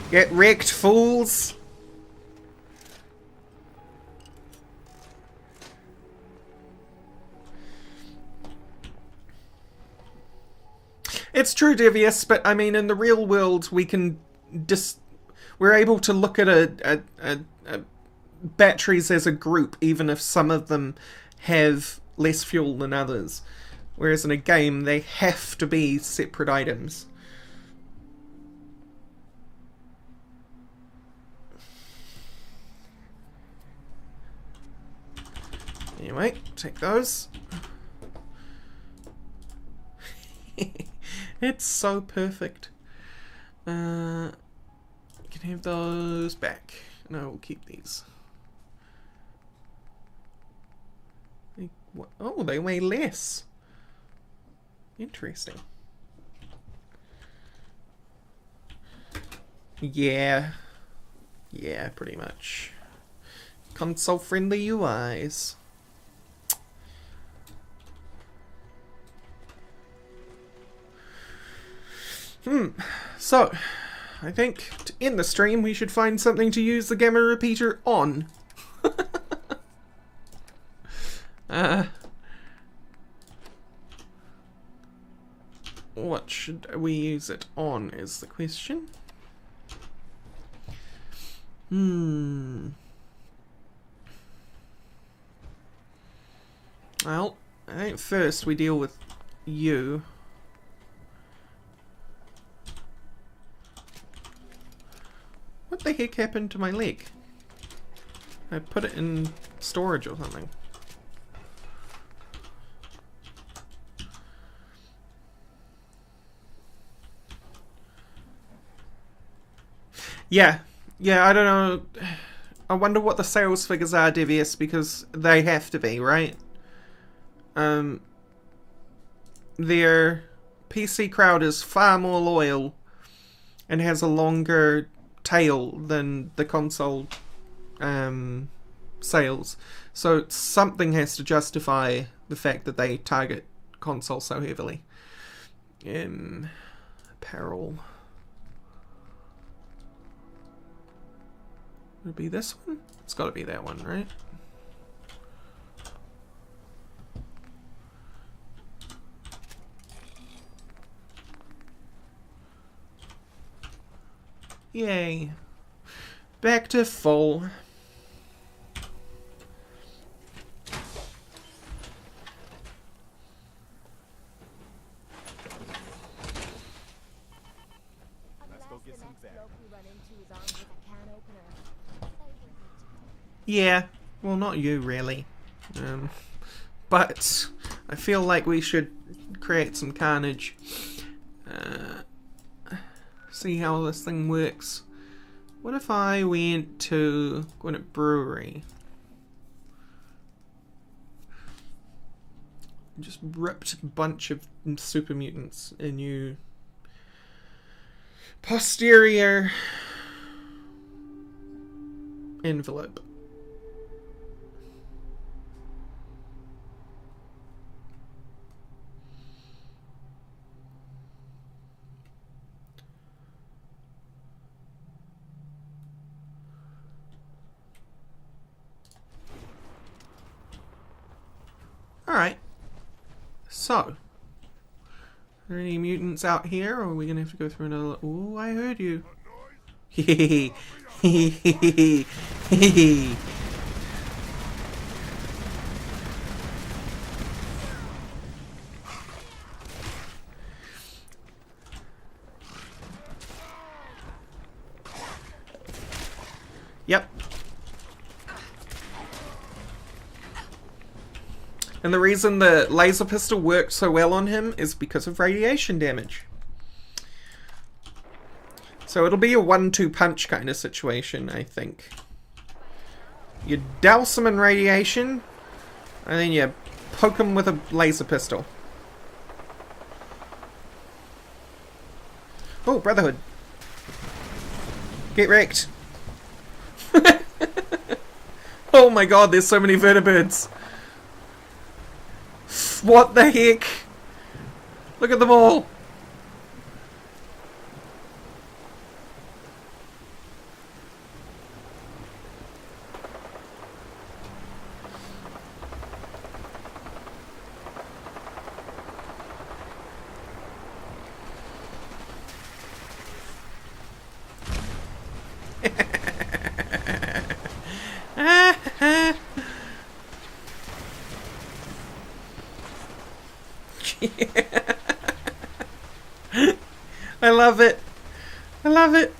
Get wrecked, fools! It's true, Devious, but I mean, in the real world, we can we're able to look at batteries as a group, even if some of them have less fuel than others. Whereas in a game, they have to be separate items. Anyway, take those. It's so perfect. You can have those back. No, we'll keep these. Oh, they weigh less. Interesting. Yeah. Yeah, pretty much. Console-friendly UIs. So, I think to end the stream we should find something to use the gamma repeater on. What should we use it on is the question. Well, I think first we deal with you. What the heck happened to my leg? I put it in storage or something. Yeah. Yeah, I don't know. I wonder what the sales figures are, Devious, because they have to be, right? Their PC crowd is far more loyal and has a longer tail than the console sales. So something has to justify the fact that they target console so heavily. Apparel. Would it be this one? It's got to be that one, right? Yay. Back to full. Let's go get some back. Yeah. Well, not you, really. But I feel like we should create some carnage. See how this thing works. What if I went to Gwinnett Brewery? Just ripped a bunch of super mutants a new posterior envelope. Alright. So. Are there any mutants out here, or are we gonna have to go through another... Ooh, I heard you. Hehehe. Hehehe. Hehehe. Yep. And the reason the laser pistol worked so well on him is because of radiation damage. So it'll be a 1-2 punch kind of situation, I think. You douse him in radiation, and then you poke him with a laser pistol. Oh, Brotherhood. Get wrecked. Oh my god, there's so many vertibirds. What the heck? Look at them all. I love it. I love it.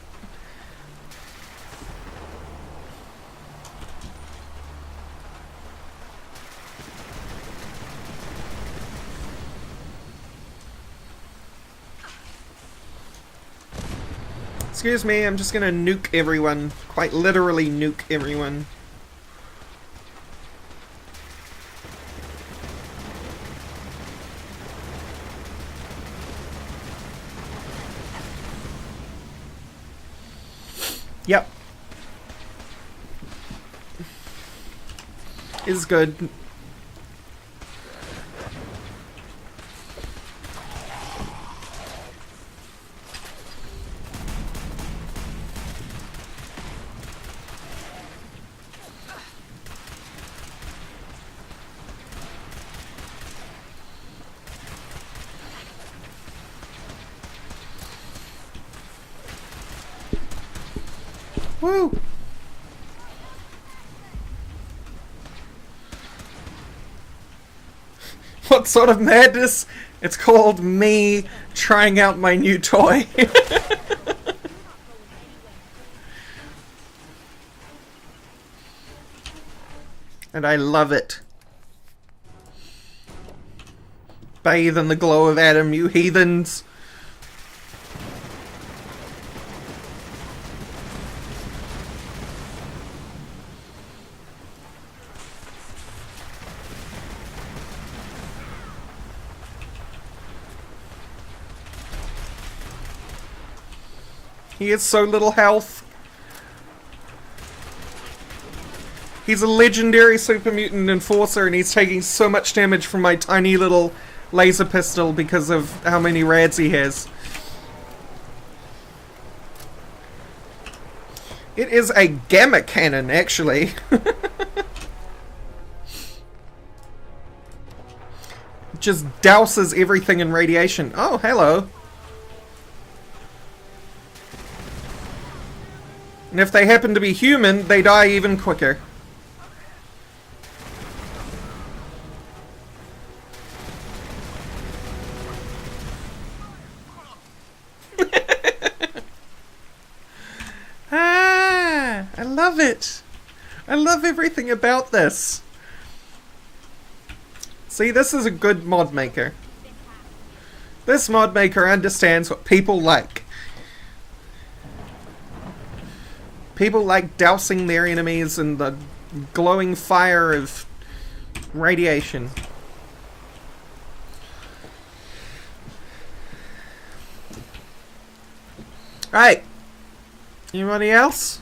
Excuse me, I'm just gonna nuke everyone. Quite literally nuke everyone. Yep. Is good. Woo! What sort of madness? It's called me trying out my new toy. And I love it. Bathe in the glow of Adam, you heathens. He has so little health. He's a legendary super mutant enforcer and he's taking so much damage from my tiny little laser pistol because of how many rads he has. It is a gamma cannon, actually. Just douses everything in radiation. Oh, hello. And if they happen to be human, they die even quicker. I love it. I love everything about this. See, this is a good mod maker. This mod maker understands what people like. People like dousing their enemies in the glowing fire of radiation. Right. Anybody else?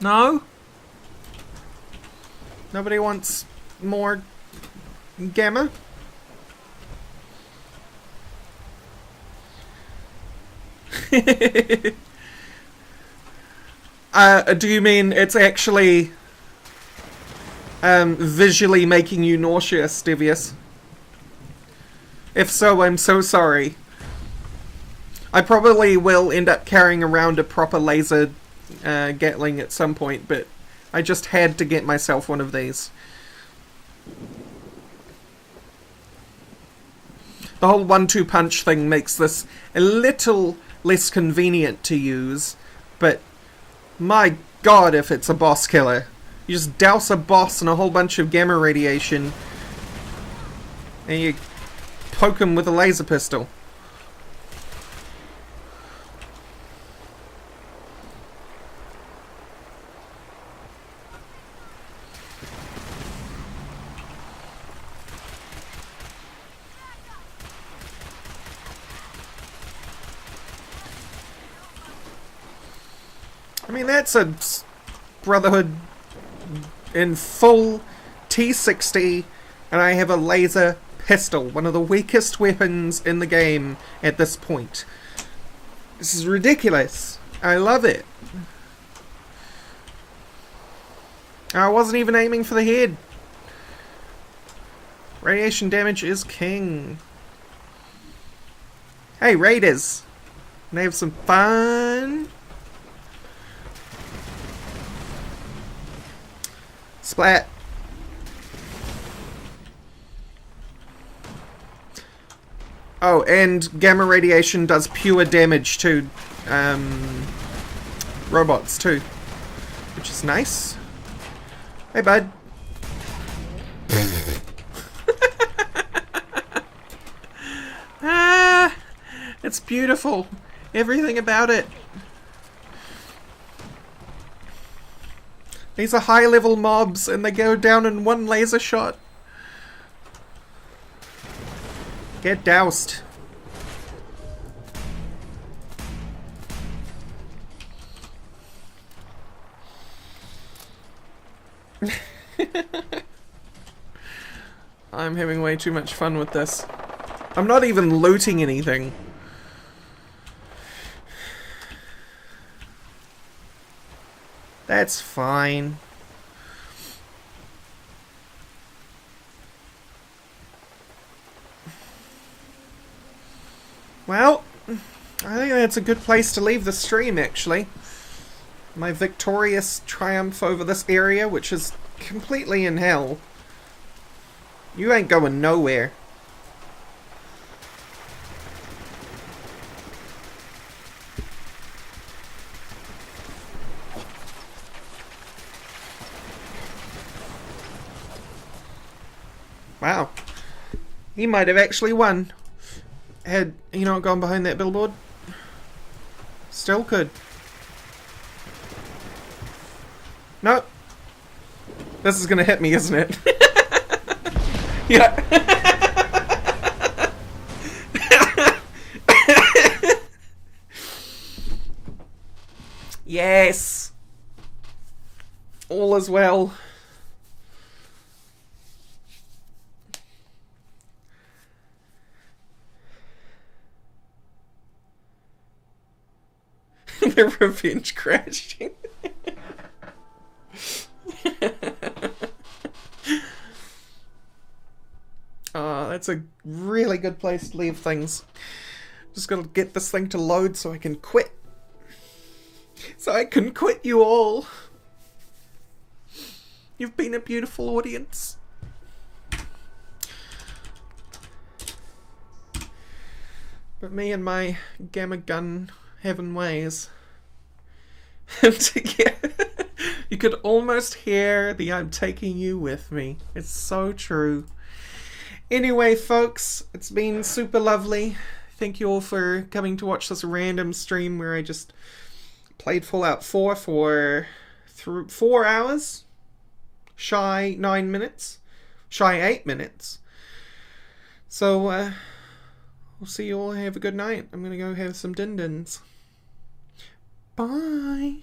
No? Nobody wants more gamma? Do you mean it's actually visually making you nauseous, Devious? If so, I'm so sorry. I probably will end up carrying around a proper laser Gatling at some point, but I just had to get myself one of these. The whole 1-2 punch thing makes this a little less convenient to use, but my god if it's a boss killer. You just douse a boss in a whole bunch of gamma radiation and you poke him with a laser pistol. I mean, that's a Brotherhood in full T60, and I have a laser pistol, one of the weakest weapons in the game at this point. This is ridiculous. I love it. I wasn't even aiming for the head. Radiation damage is king. Hey, Raiders. Wanna have some fun? Splat. Oh, and gamma radiation does pure damage to robots too, which is nice. Hey, bud. Ah, it's beautiful. Everything about it. These are high-level mobs, and they go down in one laser shot. Get doused. I'm having way too much fun with this. I'm not even looting anything. That's fine. Well, I think that's a good place to leave the stream, actually. My victorious triumph over this area, which is completely in hell. You ain't going nowhere. Wow. He might have actually won. Had he not gone behind that billboard? Still could. Nope. This is gonna hit me, isn't it? Yeah. Yes! All is well. The revenge crashing. Oh, that's a really good place to leave things. Just gotta get this thing to load so I can quit. So I can quit you all. You've been a beautiful audience. But me and my gamma gun having ways. You could almost hear the "I'm taking you with me." It's so true. Anyway, folks, it's been super lovely. Thank you all for coming to watch this random stream where I just played Fallout 4 for 4 hours. Shy 9 minutes. Shy 8 minutes. So, we'll see you all. Have a good night. I'm gonna go have some din-dins. Bye.